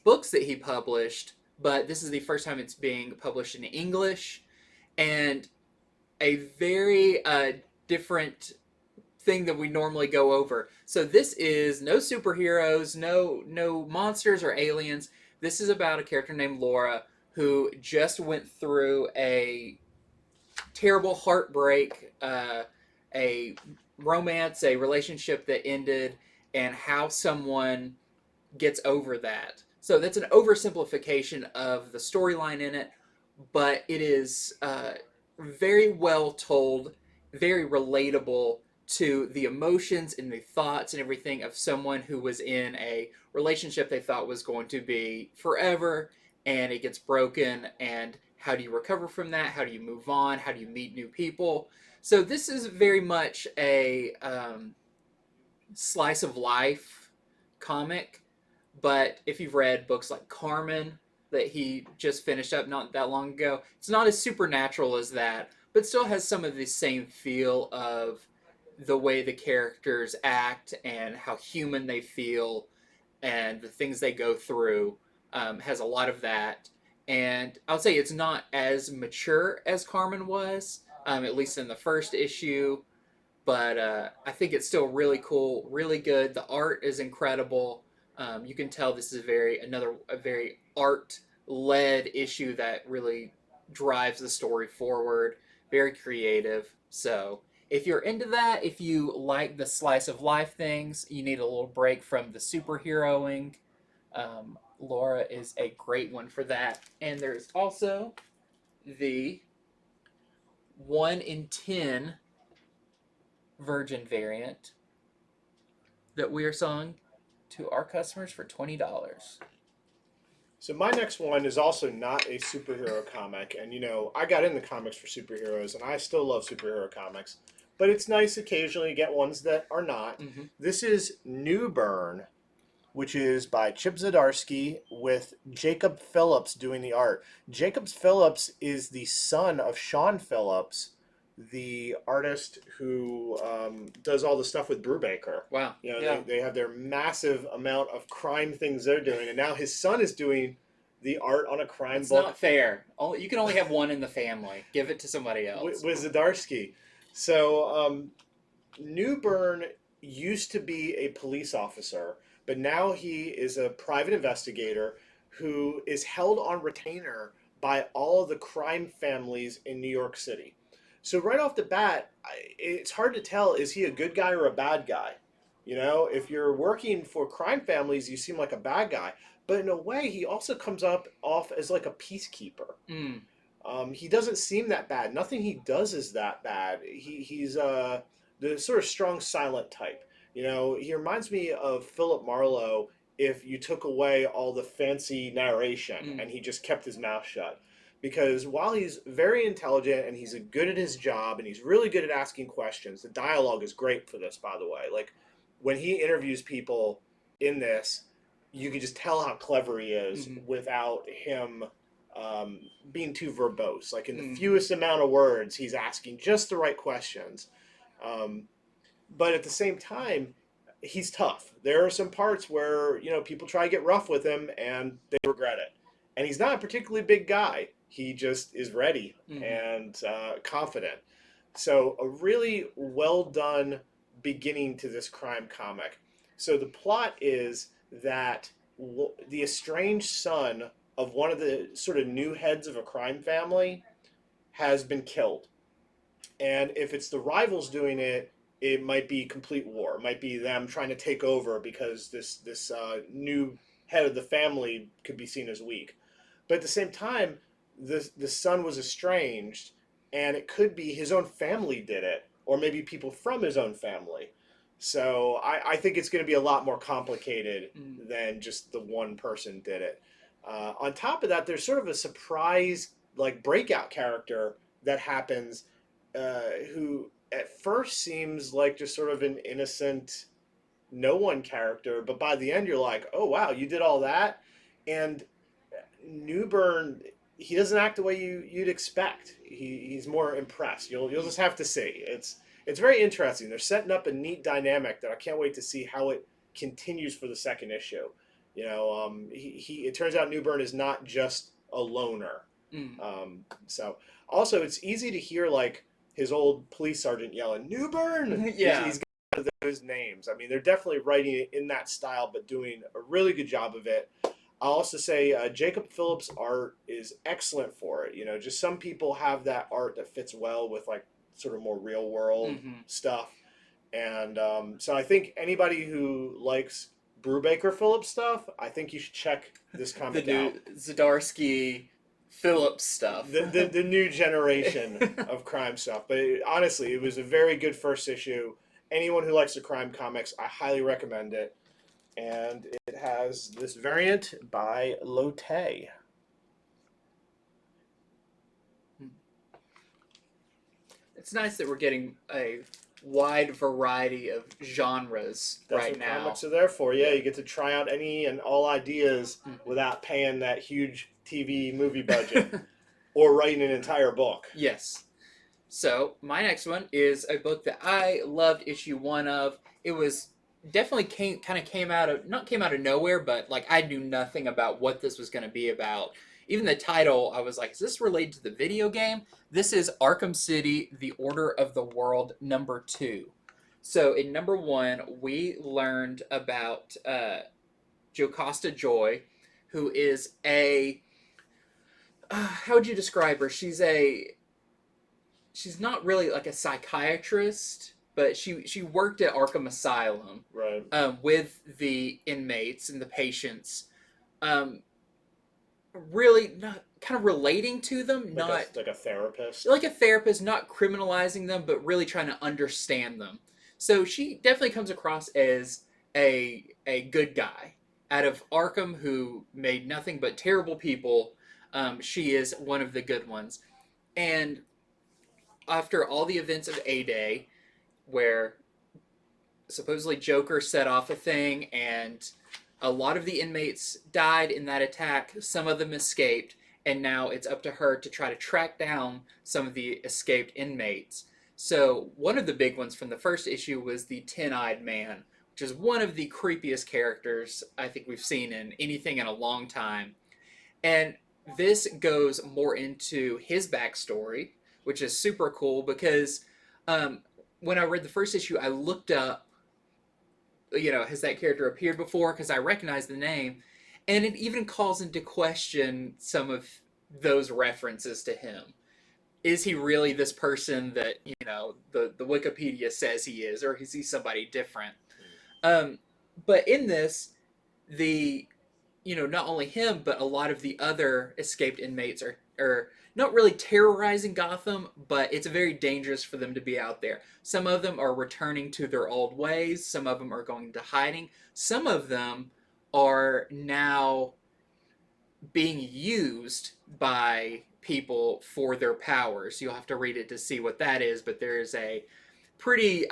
books that he published, but this is the first time it's being published in English, and a very different thing that we normally go over. So this is no superheroes, no monsters or aliens. This is about a character named Laura who just went through a terrible heartbreak, a romance, a relationship that ended, and how someone gets over that. So that's an oversimplification of the storyline in it, but it is very well told, very relatable to the emotions and the thoughts and everything of someone who was in a relationship they thought was going to be forever, and it gets broken, and how do you recover from that? How do you move on? How do you meet new people? So this is very much a slice of life comic, but if you've read books like Carmen that he just finished up not that long ago, it's not as supernatural as that, but still has some of the same feel of the way the characters act and how human they feel and the things they go through. Has a lot of that. And I'll say it's not as mature as Carmen was, at least in the first issue, but I think it's still really cool, really good. The art is incredible. You can tell this is a very art led issue that really drives the story forward. Very creative. So if you're into that, if you like the slice of life things, you need a little break from the superheroing. Laura is a great one for that. And there's also the 1 in 10 Virgin variant that we are selling to our customers for $20. So my next one is also not a superhero comic, and I got into comics for superheroes, and I still love superhero comics, but it's nice occasionally to get ones that are not. Mm-hmm. This is Newburn, which is by Chip Zdarsky with Jacob Phillips doing the art. Jacob Phillips is the son of Sean Phillips, the artist who does all the stuff with Brubaker. Wow. They have their massive amount of crime things they're doing, and now his son is doing the art on a crime It's book. not fair. You can only have one in the family. Give it to somebody else. With Zdarsky. So Newburn used to be a police officer, but now he is a private investigator who is held on retainer by all of the crime families in New York City. So right off the bat, it's hard to tell, is he a good guy or a bad guy? If you're working for crime families, you seem like a bad guy. But in a way, he also comes off as like a peacekeeper. Mm. He doesn't seem that bad. Nothing he does is that bad. He's the sort of strong, silent type. He reminds me of Philip Marlowe if you took away all the fancy narration and he just kept his mouth shut. Because while he's very intelligent and he's good at his job and he's really good at asking questions, the dialogue is great for this, by the way. Like when he interviews people in this, you can just tell how clever he is without him being too verbose. Like in the fewest amount of words, he's asking just the right questions. But at the same time, he's tough. There are some parts where people try to get rough with him and they regret it. And he's not a particularly big guy. He just is ready and confident. So a really well done beginning to this crime comic. So the plot is that the estranged son of one of the sort of new heads of a crime family has been killed. And if it's the rivals doing it, it might be complete war. It might be them trying to take over because this new head of the family could be seen as weak. But at the same time, the son was estranged, and it could be his own family did it, or maybe people from his own family. So I think it's going to be a lot more complicated Mm. than just the one person did it. On top of that, there's sort of a surprise like breakout character that happens, who at first seems like just sort of an innocent no one character, but by the end you're like, oh wow, you did all that. And Newburn, he doesn't act the way you'd expect. He's more impressed. You'll just have to see. It's very interesting. They're setting up a neat dynamic that I can't wait to see how it continues for the second issue. He it turns out Newburn is not just a loner. Mm. So also it's easy to hear like his old police sergeant yelling Newburn. Yeah. He's got those names. I mean, they're definitely writing it in that style, but doing a really good job of it. I'll also say Jacob Phillips' art is excellent for it. Just some people have that art that fits well with like sort of more real world Mm-hmm. stuff, and so I think anybody who likes Brubaker Phillips stuff, I think you should check this The comic new out. Zdarsky Phillips stuff. The new generation of crime stuff, but honestly, it was a very good first issue. Anyone who likes the crime comics, I highly recommend it. And it has this variant by Lotte. It's nice that we're getting a wide variety of genres That's right what now. comics are there for. Yeah, you get to try out any and all ideas Mhm. without paying that huge TV movie budget or writing an entire book. Yes. So my next one is a book that I loved issue one of. It was definitely came out of not came out of nowhere, but like I knew nothing about what this was going to be about. Even the title, I was like, is this related to the video game? This is Arkham City: The Order of the World #2. So in #1, we learned about Jocasta Joy, who is a how would you describe her? She's not really like a psychiatrist, but she worked at Arkham Asylum, Right. with the inmates and the patients, um, really not kind of relating to them, not Like a therapist. like a therapist, not criminalizing them, but really trying to understand them. So she definitely comes across as a good guy out of Arkham who made nothing but terrible people. She is one of the good ones, and after all the events of A Day, where supposedly Joker set off a thing and a lot of the inmates died in that attack, some of them escaped, and now it's up to her to try to track down some of the escaped inmates. So, one of the big ones from the first issue was the Ten Eyed Man, which is one of the creepiest characters I think we've seen in anything in a long time. And this goes more into his backstory, which is super cool because um, when I read the first issue, I looked up, has that character appeared before? Because I recognize the name. And it even calls into question some of those references to him. Is he really this person that, the Wikipedia says he is, or is he somebody different? Um, but in this, the not only him, but a lot of the other escaped inmates are not really terrorizing Gotham, but it's very dangerous for them to be out there. Some of them are returning to their old ways, some of them are going into hiding, some of them are now being used by people for their powers. You'll have to read it to see what that is, but there is a pretty,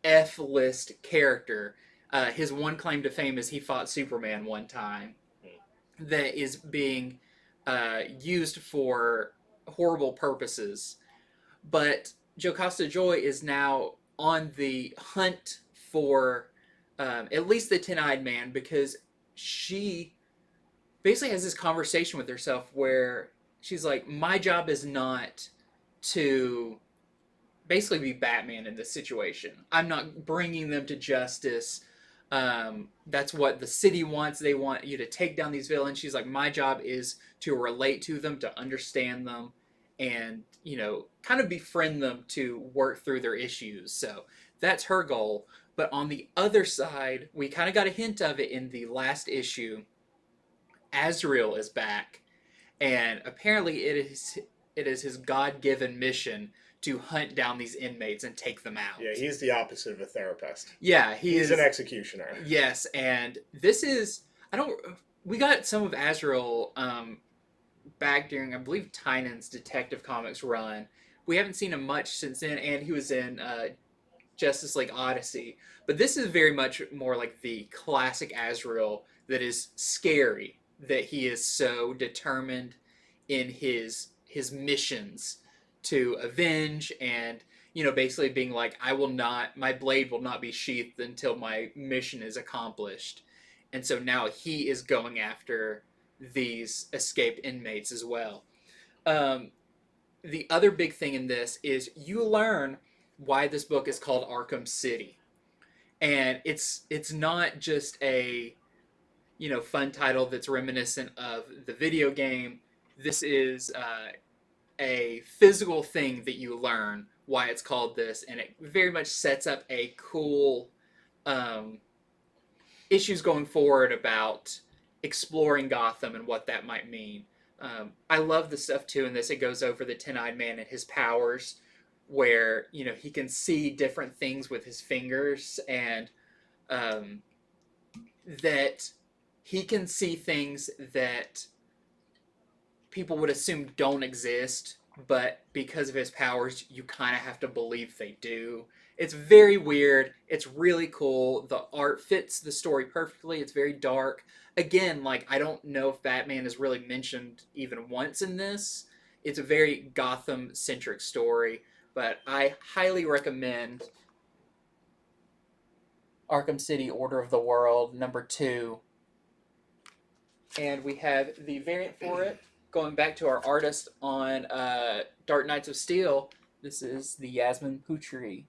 F-list character. His one claim to fame is he fought Superman one time. That is being used for horrible purposes. But Jocasta Joy is now on the hunt for at least the Ten-Eyed Man, because she basically has this conversation with herself where she's like, my job is not to basically be Batman in this situation. I'm not bringing them to justice. That's what the city wants. They want you to take down these villains. She's like, my job is to relate to them, to understand them, and, kind of befriend them to work through their issues. So that's her goal. But on the other side, we kind of got a hint of it in the last issue. Azrael is back, and apparently it is his God-given mission to hunt down these inmates and take them out. Yeah, he's the opposite of a therapist. Yeah, he's an executioner. Yes, and this is I don't. We got some of Azrael back during, I believe, Tynan's Detective Comics run. We haven't seen him much since then, and he was in Justice League Odyssey. But this is very much more like the classic Azrael that is scary, that he is so determined in his missions to avenge, and basically being like, my blade will not be sheathed until my mission is accomplished. And so now he is going after these escaped inmates as well. The other big thing in this is you learn why this book is called Arkham City, and it's not just a fun title that's reminiscent of the video game. This is a physical thing that you learn why it's called this, and it very much sets up a cool issues going forward about exploring Gotham and what that might mean. I love the stuff too in this. It goes over the Ten-Eyed Man and his powers, where he can see different things with his fingers, and that he can see things that people would assume don't exist, but because of his powers, you kind of have to believe they do. It's very weird. It's really cool. The art fits the story perfectly. It's very dark. Again, like, I don't know if Batman is really mentioned even once in this. It's a very Gotham-centric story, but I highly recommend Arkham City Order of the World #2. And we have the variant for it. Going back to our artist on Dark Knights of Steel, this is the Yasmin Putri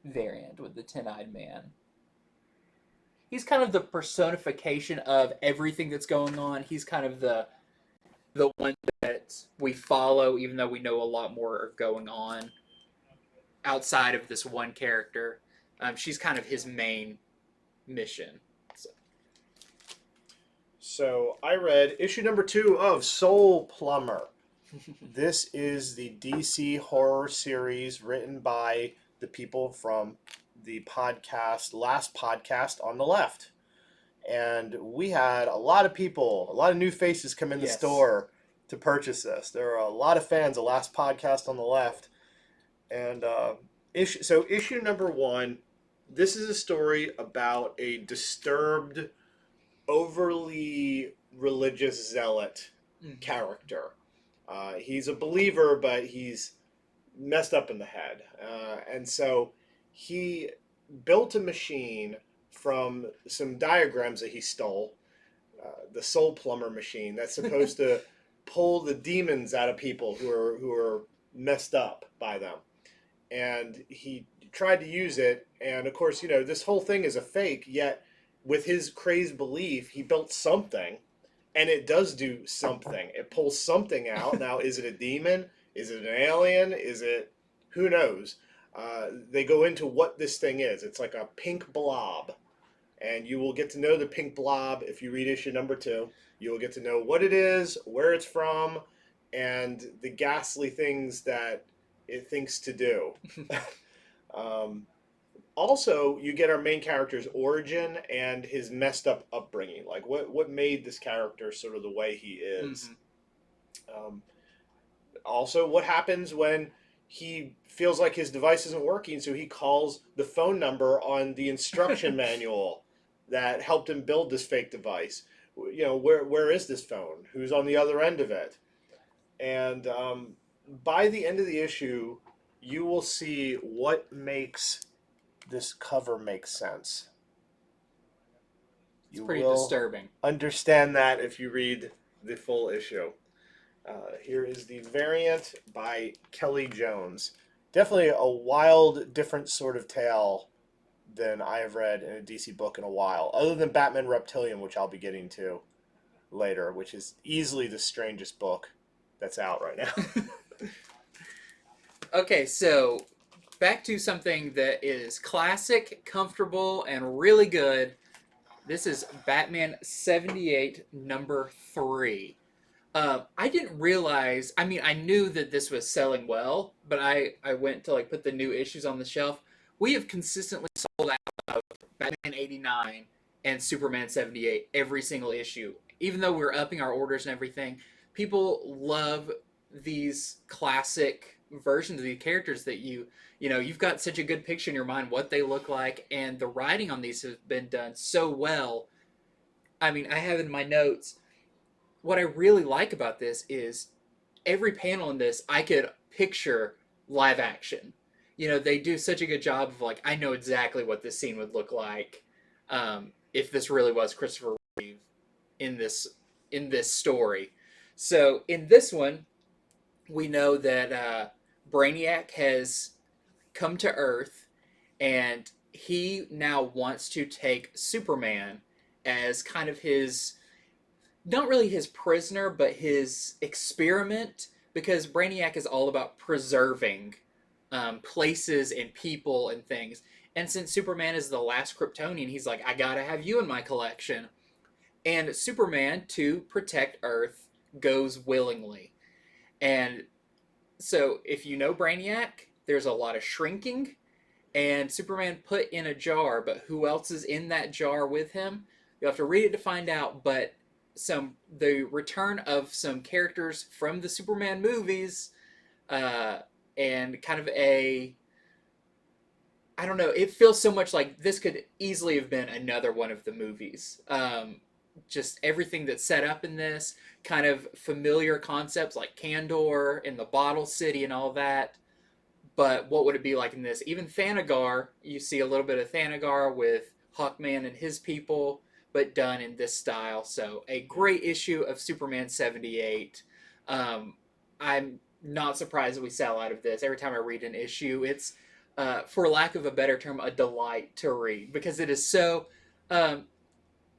variant with the Ten-Eyed Man. He's kind of the personification of everything that's going on. He's kind of the one that we follow, even though we know a lot more are going on outside of this one character. She's kind of his main mission. So I read issue #2 of Soul Plumber. This is the DC horror series written by the people from the last podcast on the left. And we had a lot of new faces come in the store to purchase this. There are a lot of fans of last podcast on the left. And issue #1, this is a story about a disturbed, overly religious zealot character. He's a believer, but he's messed up in the head. And so he built a machine from some diagrams that he stole, the Soul Plumber machine, that's supposed to pull the demons out of people who are messed up by them. And he tried to use it, and of course, this whole thing is a fake, yet with his crazed belief, he built something, and it does do something. It pulls something out. Now, is it a demon? Is it an alien? Is it... who knows? They go into what this thing is. It's like a pink blob, and you will get to know the pink blob if you read issue #2. You will get to know what it is, where it's from, and the ghastly things that it thinks to do. Also, you get our main character's origin and his messed up upbringing. Like, what made this character sort of the way he is. Also, what happens when he feels like his device isn't working, so he calls the phone number on the instruction manual that helped him build this fake device. Where is this phone? Who's on the other end of it? And by the end of the issue, you will see what makes this cover make sense. It's pretty disturbing. Understand that if you read the full issue. Here is the variant by Kelly Jones. Definitely a wild, different sort of tale than I have read in a DC book in a while, other than Batman Reptilian, which I'll be getting to later, which is easily the strangest book that's out right now. Okay, so back to something that is classic, comfortable, and really good. This is Batman 78, number 3. I didn't realize, I mean, I knew that this was selling well, but I went to like put the new issues on the shelf. We have consistently sold out of Batman 89 and Superman 78 every single issue. Even though we're upping our orders and everything, people love these classic versions of the characters that you've got such a good picture in your mind what they look like, and the writing on these has been done so well. I mean, I have in my notes, what I really like about this is every panel in this I could picture live action. They do such a good job of like I know exactly what this scene would look like if this really was Christopher Reeve in this story. So in this one, we know that Brainiac has come to Earth, and he now wants to take Superman as kind of his, not really his prisoner, but his experiment, because Brainiac is all about preserving places and people and things. And since Superman is the last Kryptonian, he's like, I gotta have you in my collection. And Superman, to protect Earth, goes willingly. And so, if you know Brainiac, there's a lot of shrinking, and Superman put in a jar, but who else is in that jar with him? You'll have to read it to find out, but the return of some characters from the Superman movies, uh, and kind of I don't know, it feels so much like this could easily have been another one of the movies. Just everything that's set up in this, kind of familiar concepts like Kandor and the Bottle City and all that. But what would it be like in this? Even Thanagar, you see a little bit of Thanagar with Hawkman and his people, but done in this style. So a great issue of Superman 78. I'm not surprised that we sell out of this. Every time I read an issue, it's, for lack of a better term, a delight to read because it is so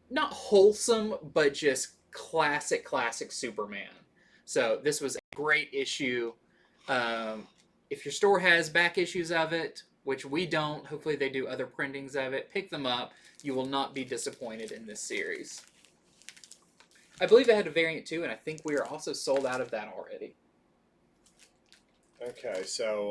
not wholesome, but just classic Superman. So this was a great issue. If your store has back issues of it, which we don't, hopefully they do other printings of it, pick them up. You will not be disappointed in this series. I believe I had a variant too, and I think we are also sold out of that already. Okay, so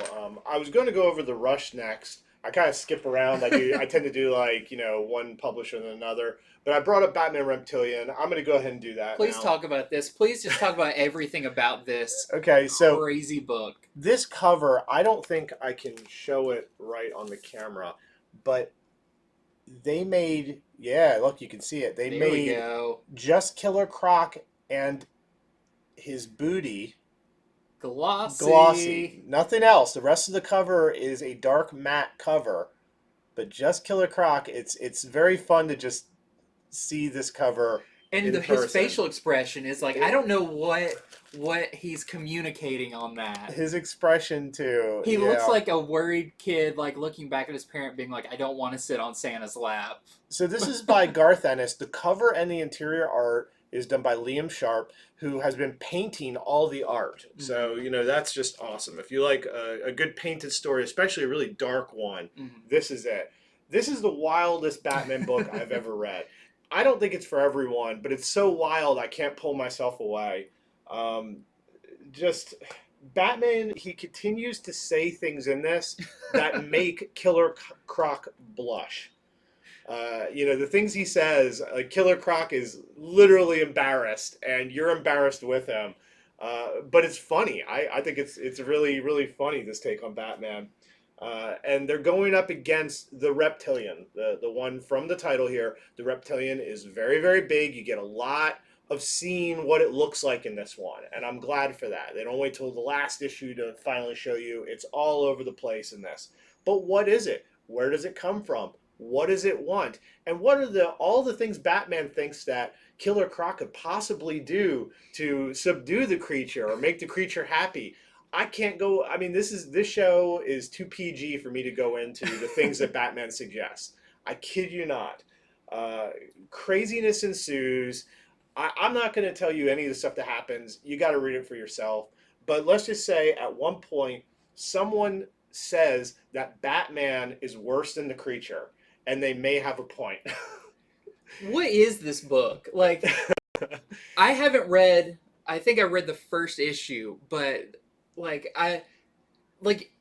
I was going to go over the Rush next. I kind of skip around. I tend to do like one publisher and another. But I brought up Batman Reptilian. I'm going to go ahead and do that. Please now. talk about this. Please just talk about everything about this. Okay, so crazy book. This cover, I don't think I can show it right on the camera, but they made, yeah, look, you can see it. They made just Killer Croc and his booty glossy. Nothing else. The rest of the cover is a dark matte cover, but just Killer Croc. It's very fun to just see this cover. And his facial expression is like, I don't know what he's communicating on that. His expression too. He looks like a worried kid, like looking back at his parent, being like, "I don't want to sit on Santa's lap." So this is by Garth Ennis. The cover and the interior art is done by Liam Sharp, who has been painting all the art. Mm-hmm. So that's just awesome. If you like a good painted story, especially a really dark one, this is it. This is the wildest Batman book I've ever read. I don't think it's for everyone, but it's so wild I can't pull myself away. Just Batman, he continues to say things in this that make Killer Croc blush. The things he says, Killer Croc is literally embarrassed, and you're embarrassed with him. But it's funny. I think it's really, really funny, this take on Batman. And they're going up against the Reptilian, the one from the title here. The Reptilian is very, very big. You get a lot of seeing what it looks like in this one, and I'm glad for that. They don't wait till the last issue to finally show you. It's all over the place in this. But what is it? Where does it come from? What does it want? And what are all the things Batman thinks that Killer Croc could possibly do to subdue the creature or make the creature happy? I can't go. I mean, this show is too PG for me to go into the things that Batman suggests. I kid you not. Craziness ensues. I'm not going to tell you any of the stuff that happens. You got to read it for yourself. But let's just say at one point, someone says that Batman is worse than the creature, and they may have a point. What is this book? Like, I haven't read. I think I read the first issue, but like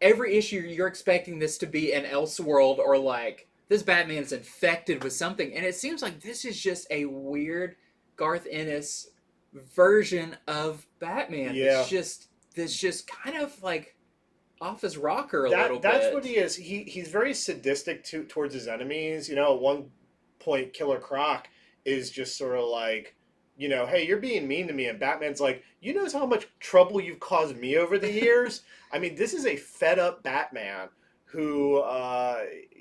every issue you're expecting this to be an Elseworld or like this Batman's infected with something, and it seems like this is just a weird Garth Ennis version of Batman Yeah, that's just kind of like off his rocker a little that's what bit. he is. He's very sadistic towards his enemies. You know, at one point, Killer Croc is just sort of like, hey, you're being mean to me, and Batman's like, you know how much trouble you've caused me over the years. I mean, this is a fed up Batman who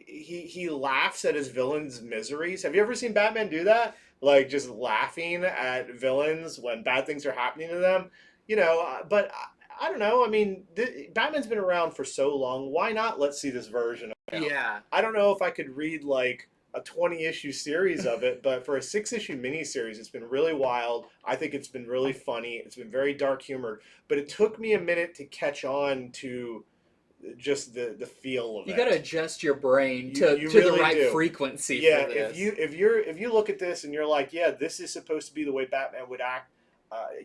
he laughs at his villains' miseries. Have you ever seen Batman do that? Like just laughing at villains when bad things are happening to them. But I don't know. I mean, Batman's been around for so long. Why not? Let's see this version of him. Yeah. I don't know if I could read like a 20-issue series of it, but for a 6-issue miniseries, it's been really wild. I think it's been really funny. It's been very dark humor, but it took me a minute to catch on to just the feel of You it. got to adjust your brain You to really the right do. frequency Yeah, for this. if you look at this and you're like, yeah, this is supposed to be the way Batman would act,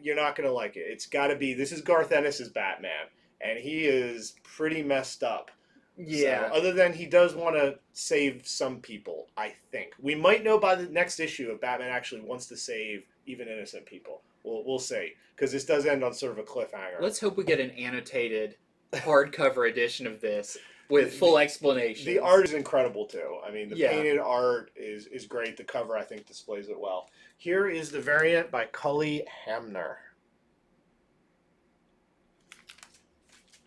you're not gonna like it. It's got to be. This is Garth Ennis's Batman, and he is pretty messed up. So, Yeah. other than he does want to save some people, I think we might know by the next issue if Batman actually wants to save even innocent people. We'll see, because this does end on sort of a cliffhanger. Let's hope we get an annotated hardcover edition of this with full explanations. The art is incredible too. I mean, the Yeah. painted art is great. The cover, I think, displays it well. Here is the variant by Cully Hamner.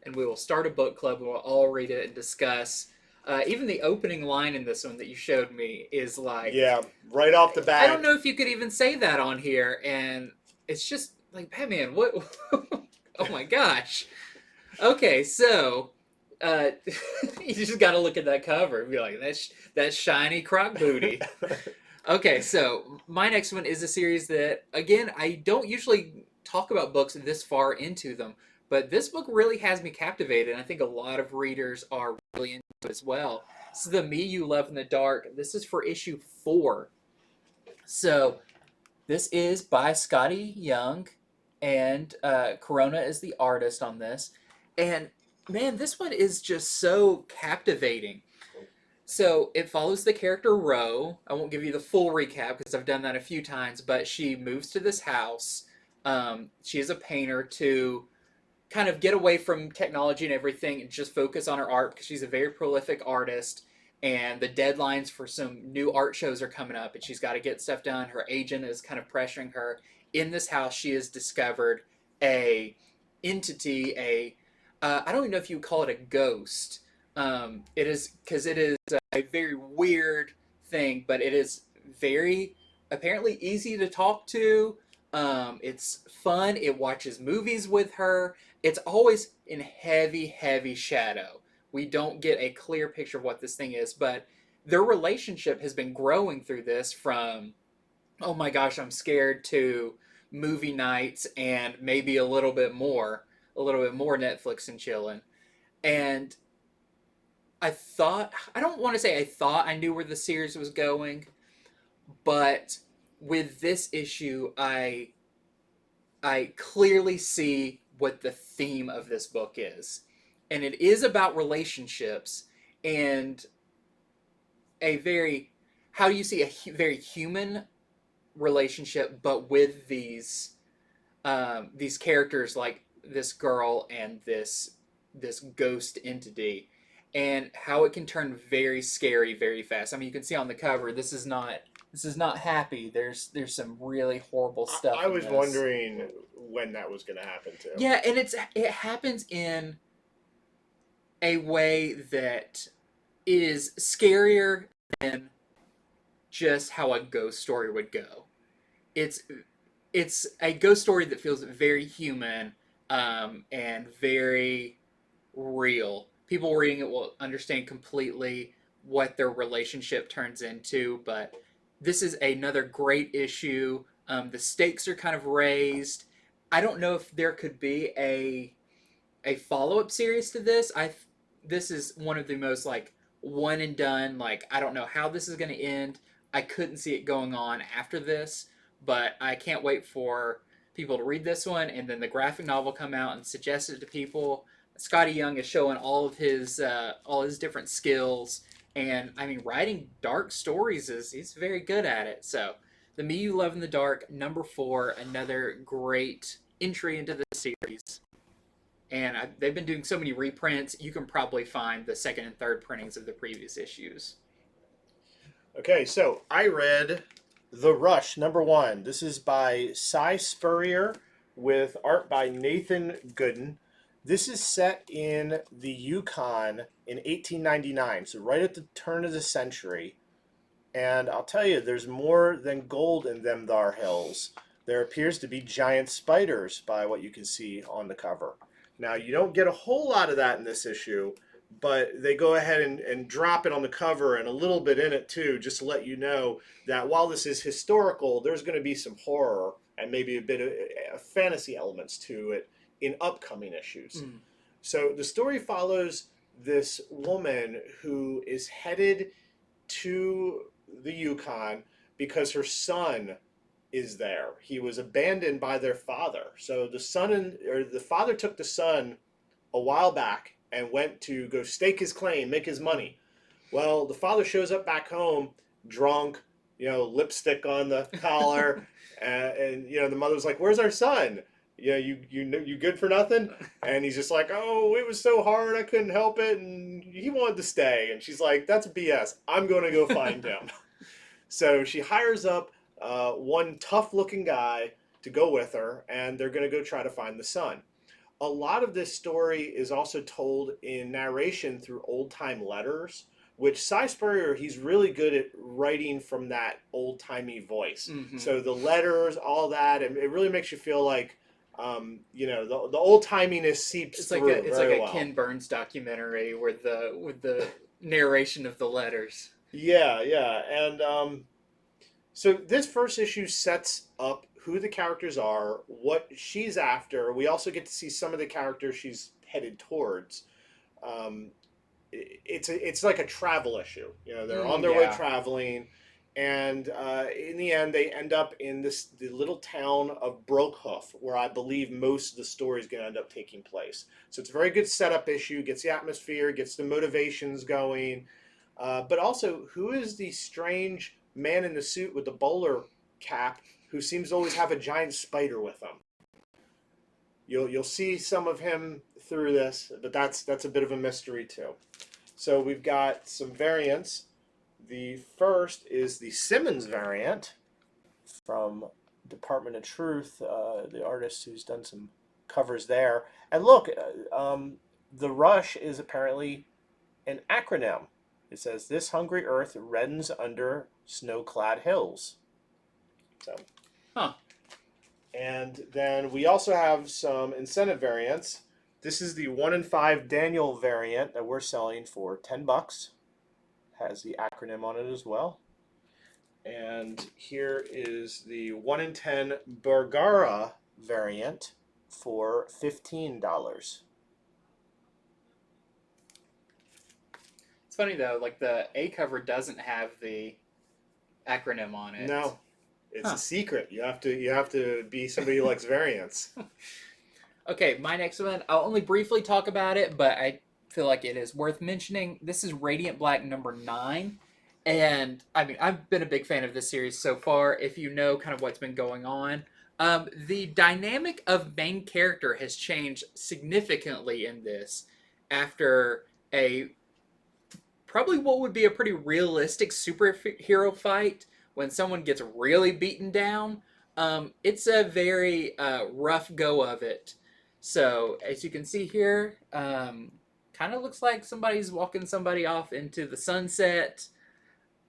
And we will start a book club. And we'll all read it and discuss. Even the opening line in this one that you showed me is like, Yeah, right off the bat. I don't know if you could even say that on here, and it's just like, Batman, what? Oh my gosh. Okay, so you just got to look at that cover and be like, that's shiny croc booty. Okay, so my next one is a series that, again, I don't usually talk about books this far into them, but this book really has me captivated, and I think a lot of readers are really into it as well. This is The Me You Love in the Dark. This is for issue 4. So this is by Scotty Young, and Corona is the artist on this. And man, this one is just so captivating. So it follows the character Ro. I won't give you the full recap because I've done that a few times, but she moves to this house. She is a painter to kind of get away from technology and everything and just focus on her art because she's a very prolific artist. And the deadlines for some new art shows are coming up, and she's got to get stuff done. Her agent is kind of pressuring her. In this house, she has discovered a entity, I don't even know if you would call it a ghost. It is because it is a very weird thing, but it is very apparently easy to talk to. It's fun. It watches movies with her. It's always in heavy, heavy shadow. We don't get a clear picture of what this thing is, but their relationship has been growing through this from, oh my gosh, I'm scared, to movie nights and maybe a little bit more Netflix and chilling. And I don't want to say I thought I knew where the series was going, but with this issue, I clearly see what the theme of this book is. And it is about relationships and a very, how do you see a very human relationship, but with these characters like this girl and this ghost entity, and how it can turn very scary very fast. I mean, you can see on the cover, this is not happy. There's some really horrible stuff. I in was this. wondering when that was going to happen too. Yeah, and it happens in a way that is scarier than just how a ghost story would go. It's it's a ghost story that feels very human, and very real. People reading it will understand completely what their relationship turns into, but this is another great issue. The stakes are kind of raised. I don't know if there could be a follow-up series to this. This is one of the most like one and done, like I don't know how this is going to end. I couldn't see it going on after this, but I can't wait for people to read this one and then the graphic novel come out and suggest it to people. Scotty Young is showing all his different skills, and I mean writing dark stories is he's very good at it. So the Me You Love in the Dark, number 4, another great entry into the series. And they've been doing so many reprints, you can probably find the second and third printings of the previous issues. Okay, so I read The Rush, #1. This is by Cy Spurrier with art by Nathan Gooden. This is set in the Yukon in 1899, so right at the turn of the century. And I'll tell you, there's more than gold in them thar hills. There appears to be giant spiders by what you can see on the cover. Now, you don't get a whole lot of that in this issue, but they go ahead and drop it on the cover and a little bit in it too, just to let you know that while this is historical, there's going to be some horror and maybe a bit of fantasy elements to it in upcoming issues. So the story follows this woman who is headed to the Yukon because her son is there. He was abandoned by their father. So the father took the son a while back and went to go stake his claim, make his money. Well, the father shows up back home drunk, lipstick on the collar, and the mother's like, "Where's our son? You good for nothing?" And he's just like, "Oh, it was so hard, I couldn't help it, and he wanted to stay." And she's like, "That's BS. I'm going to go find him." So she hires up one tough-looking guy to go with her, and they're going to go try to find the son. A lot of this story is also told in narration through old-time letters, which Cy Spurrier, he's really good at writing from that old-timey voice. Mm-hmm. So the letters, all that, and it really makes you feel like, the old-timiness seeps through very well. It's like a Ken Burns documentary with the narration of the letters. Yeah, and so this first issue sets up who the characters are, what she's after. We also get to see some of the characters she's headed towards. It's like a travel issue. They're on their way traveling, and in the end, they end up in the little town of Brokehoof, where I believe most of the story is going to end up taking place. So it's a very good setup issue. Gets the atmosphere, gets the motivations going, but also who is the strange man in the suit with the bowler cap who seems to always have a giant spider with him? You'll see some of him through this, but that's a bit of a mystery too. So we've got some variants. The first is the Simmons variant from Department of Truth, the artist who's done some covers there. And look, the Rush is apparently an acronym. It says, "This hungry earth reddens under snow-clad hills." So, And then we also have some incentive variants. This is the 1 in 5 Daniel variant that we're selling for $10. Has the acronym on it as well. And here is the 1 in 10 Bergara variant for $15. It's funny though, like the A cover doesn't have the acronym on it. No, it's a secret. You have to be somebody who likes variants. Okay, my next one, I'll only briefly talk about it, but I feel like it is worth mentioning. This is Radiant Black #9. And I mean, I've been a big fan of this series so far. If you know kind of what's been going on, the dynamic of main character has changed significantly in this after probably what would be a pretty realistic superhero fight when someone gets really beaten down. It's a very rough go of it. So as you can see here, kind of looks like somebody's walking somebody off into the sunset.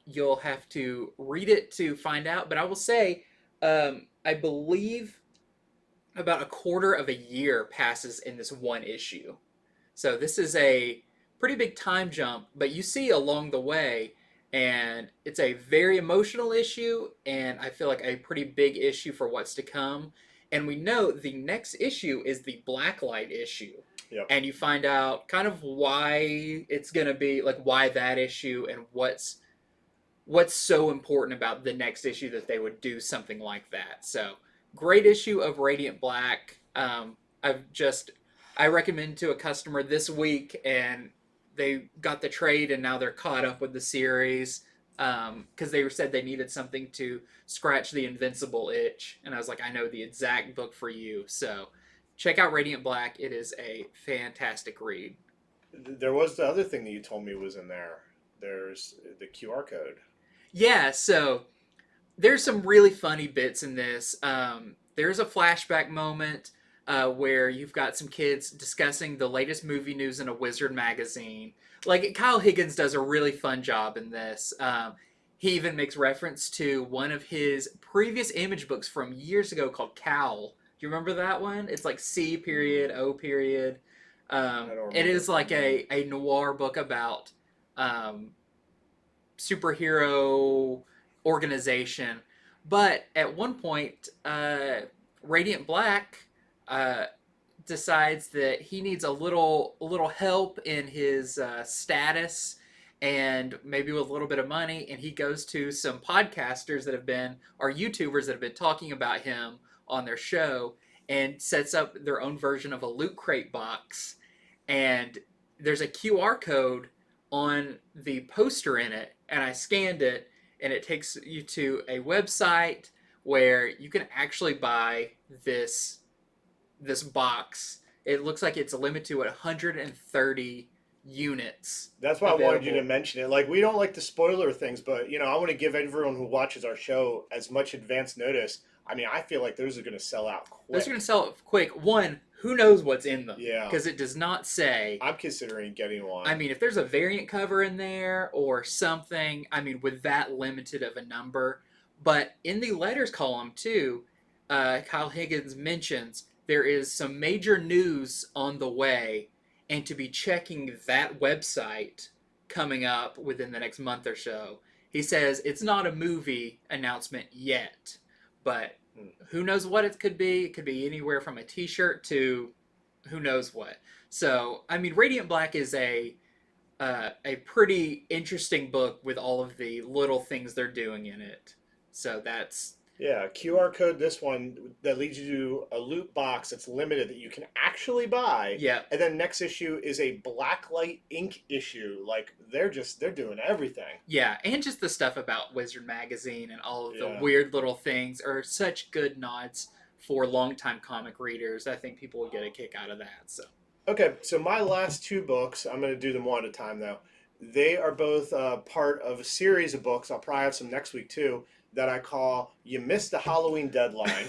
You'll have to read it to find out. But I will say, I believe about a quarter of a year passes in this one issue. So this is a pretty big time jump, but you see along the way, and it's a very emotional issue, and I feel like a pretty big issue for what's to come. And we know the next issue is the Blacklight issue. Yep. and you find out kind of why it's going to be like why that issue and what's so important about the next issue that they would do something like that. So great issue of Radiant Black. I recommend to a customer this week, and they got the trade, and now they're caught up with the series because they said they needed something to scratch the Invincible itch, and I was like, I know the exact book for you. So check out Radiant Black. It is a fantastic read. There was the other thing that you told me was in there. There's the QR code. Yeah, so there's some really funny bits in this. There's a flashback moment where you've got some kids discussing the latest movie news in a Wizard magazine. Like Kyle Higgins does a really fun job in this. He even makes reference to one of his previous image books from years ago called Cowl. Do you remember that one? It's like C period O period. I don't remember. It is like a noir book about superhero organization. But at one point, Radiant Black decides that he needs a little help in his status and maybe with a little bit of money, and he goes to some podcasters that have been or YouTubers that have been talking about him on their show and sets up their own version of a loot crate box. And there's a QR code on the poster in it, and I scanned it, and it takes you to a website where you can actually buy this box. It looks like it's limited to 130 units. That's why I wanted you to available. mention it. Like, we don't like to spoiler things, but I want to give everyone who watches our show as much advance notice. I mean, I feel like those are going to sell out Those quick. are going to sell quick. One, who knows what's in them? Yeah. Because it does not say. I'm considering getting one. I mean, if there's a variant cover in there or something, I mean, with that limited of a number. But in the letters column, too, Kyle Higgins mentions there is some major news on the way, and to be checking that website coming up within the next month or so. He says it's not a movie announcement yet, but who knows what it could be? It could be anywhere from a T-shirt to who knows what. So, I mean, Radiant Black is a pretty interesting book with all of the little things they're doing in it. So that's Yeah, QR code this one that leads you to a loot box that's limited that you can actually buy. yeah. And then next issue is a Blacklight Ink issue. Like, they're doing everything. Yeah, and just the stuff about Wizard Magazine and all of the Yeah. weird little things are such good nods for longtime comic readers. I think people will get a kick out of that. So Okay, so my last two books, I'm going to do them one at a time though. They are both part of a series of books. I'll probably have some next week too that I call "You Missed the Halloween Deadline."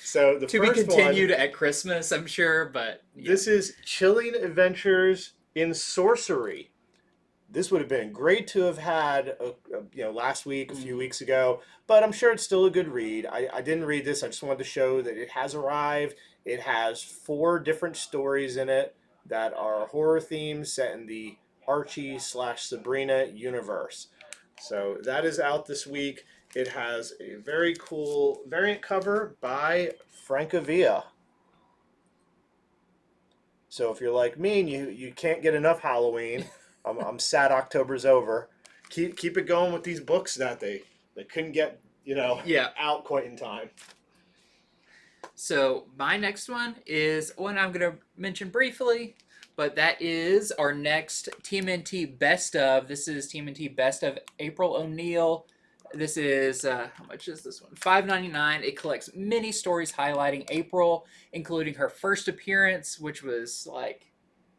So the to be first continued one, at Christmas, I'm sure, but yeah. this is Chilling Adventures in Sorcery. This would have been great to have had, last week, a few weeks ago, but I'm sure it's still a good read. I didn't read this. I just wanted to show that it has arrived. It has 4 different stories in it that are horror themes set in the Archie/Sabrina universe. So that is out this week. It has a very cool variant cover by Francavilla. So if you're like me and you can't get enough Halloween, I'm sad October's over. Keep it going with these books that they couldn't get Yeah. out quite in time. So my next one is one I'm going to mention briefly, but that is our next TMNT Best of. This is TMNT Best of April O'Neil. This is how much is this one? $5.99. It collects many stories highlighting April, including her first appearance, which was like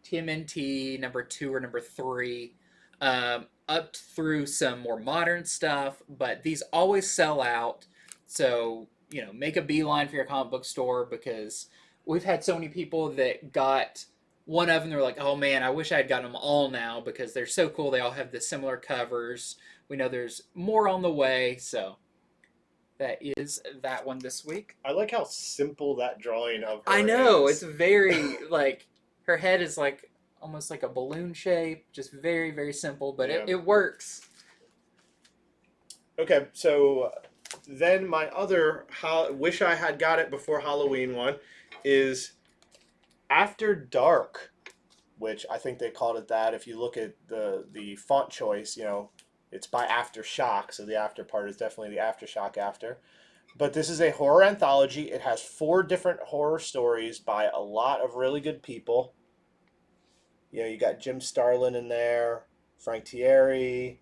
TMNT number 2 or number 3, up through some more modern stuff. But these always sell out, so make a beeline for your comic book store because we've had so many people that got one of them. They're like, oh man, I wish I had gotten them all now because they're so cool. They all have the similar covers. We know there's more on the way, so that is that one this week. I like how simple that drawing of her I know, is. it's very, like, her head is like almost like a balloon shape, just very, very simple, but Yeah. it works. Okay, so then my other wish I had got it before Halloween one is After Dark, which I think they called it that. If you look at the font choice, it's by Aftershock, so the after part is definitely the Aftershock after. But this is a horror anthology. It has 4 different horror stories by a lot of really good people. You got Jim Starlin in there, Frank Thierry,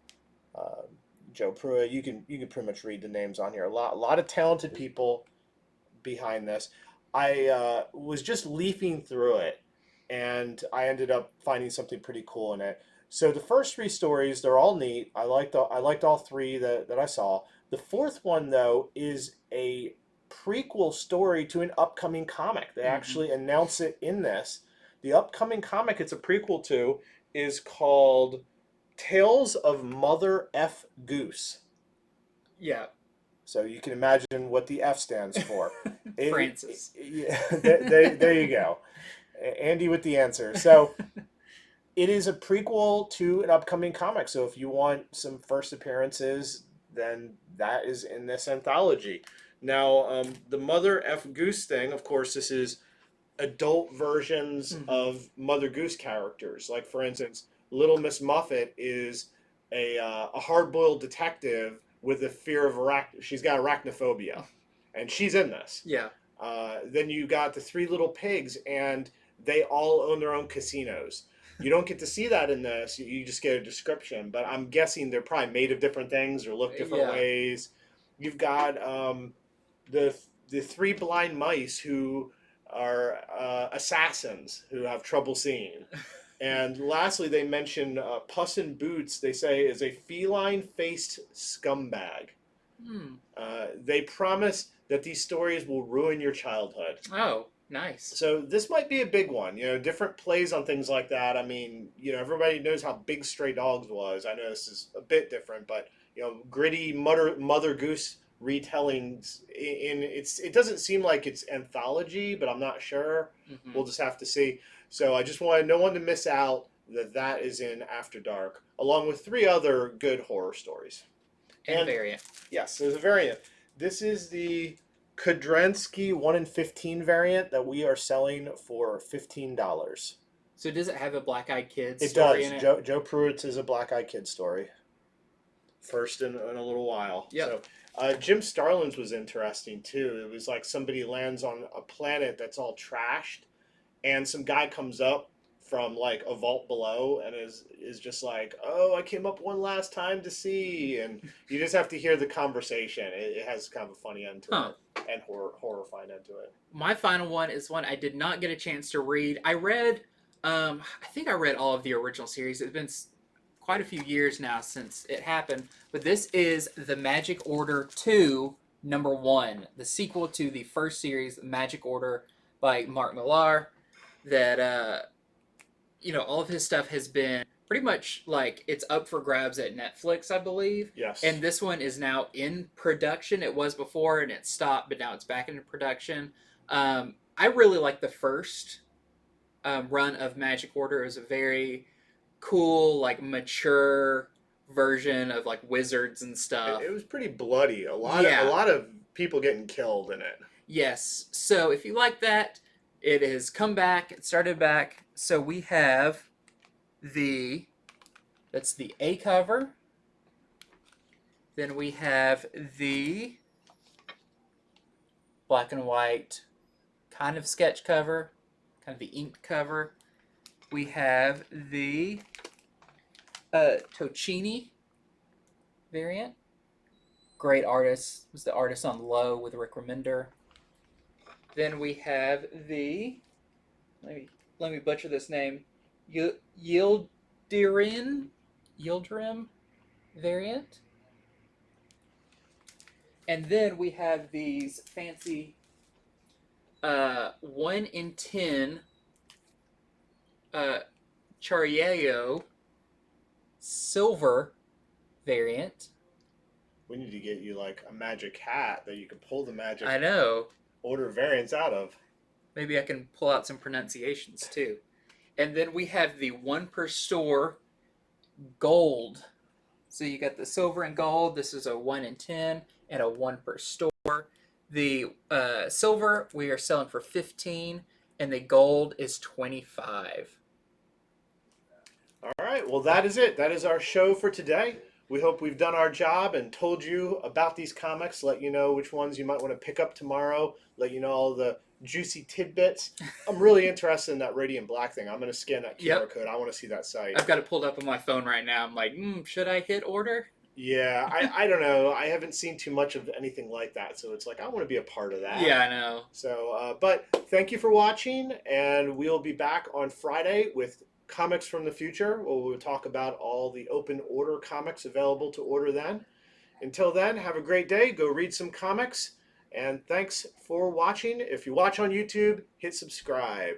uh, Joe Pruitt. You can pretty much read the names on here. A lot of talented people behind this. I was just leafing through it, and I ended up finding something pretty cool in it. So the first 3 stories, they're all neat. I liked all 3 that I saw. The fourth one though is a prequel story to an upcoming comic. They Mm-hmm. actually announce it in this. The upcoming comic it's a prequel to is called Tales of Mother F Goose. Yeah. So you can imagine what the F stands for. Francis. Yeah, there you go. Andy with the answer. So it is a prequel to an upcoming comic. So if you want some first appearances, then that is in this anthology. Now, the Mother F Goose thing, of course, this is adult versions Mm-hmm. of Mother Goose characters. Like, for instance, Little Miss Muffet is a hard boiled detective with a fear of she's got arachnophobia, and she's in this. Yeah. Then you got the 3 little pigs, and they all own their own casinos. You don't get to see that in this. You just get a description, but I'm guessing they're probably made of different things or look different Yeah. ways. You've got the 3 blind mice who are assassins who have trouble seeing. And lastly, they mention Puss in Boots, they say, is a feline faced scumbag. Hmm. They promise that these stories will ruin your childhood. Oh, nice. So this might be a big one. Different plays on things like that. I mean, everybody knows how big Stray Dogs was. I know this is a bit different, but gritty Mother Goose retellings. It doesn't seem like it's anthology, but I'm not sure. Mm-hmm. We'll just have to see. So I just wanted no one to miss out that is in After Dark, along with 3 other good horror stories. And And variant. yes, there's a variant. This is the Kodrensky 1 in 15 variant that we are selling for $15. So does it have a Black Eyed Kids It story does. in it? Joe Pruitt's is a Black Eyed Kid story. First in a little while. Yep. So Jim Starlin's was interesting too. It was like somebody lands on a planet that's all trashed, and some guy comes up from like a vault below and is just like, oh, I came up one last time to see, and you just have to hear the conversation. It has kind of a funny end to Huh. it, and horrifying end to it. My final one is one I did not get a chance to read. I read, I think I read all of the original series. It's been quite a few years now since it happened, but this is The Magic Order 2, number 1, the sequel to the first series, Magic Order by Mark Millar. That all of his stuff has been pretty much like it's up for grabs at Netflix, I believe. Yes. And this one is now in production. It was before and it stopped, but now it's back into production. I really like the first run of Magic Order. It was a very cool, like mature version of like wizards and stuff. It was pretty bloody. Yeah. A lot of people getting killed in it. Yes. So if you like that, it has come back. It started back. So we have that's the A cover. Then we have the black and white kind of sketch cover, kind of the inked cover. We have the Tocchini variant. Great artist. Was the artist on Low with Rick Remender. Then we have the let me butcher this name. Yildirim variant. And then we have these fancy 1 in 10 Chariello silver variant. We need to get you like a magic hat that you can pull the magic I know. order variants out of. Maybe I can pull out some pronunciations too. And then we have the 1 per store gold. So you got the silver and gold. This is a 1 in 10 and a 1 per store. The silver we are selling for $15, and the gold is 25. All right. Well, that is it. That is our show for today. We hope we've done our job and told you about these comics, let you know which ones you might want to pick up tomorrow, let you know all the juicy tidbits. I'm really interested in that Radiant Black thing. I'm going to scan that QR Yep. code. I want to see that site. I've got it pulled up on my phone right now. I'm like, should I hit order? Yeah, I don't know. I haven't seen too much of anything like that. So it's like, I want to be a part of that. Yeah, I know. So, but thank you for watching. And we'll be back on Friday with Comics from the Future, where we'll talk about all the open order comics available to order then. Until then, have a great day. Go read some comics. And thanks for watching. If you watch on YouTube, hit subscribe.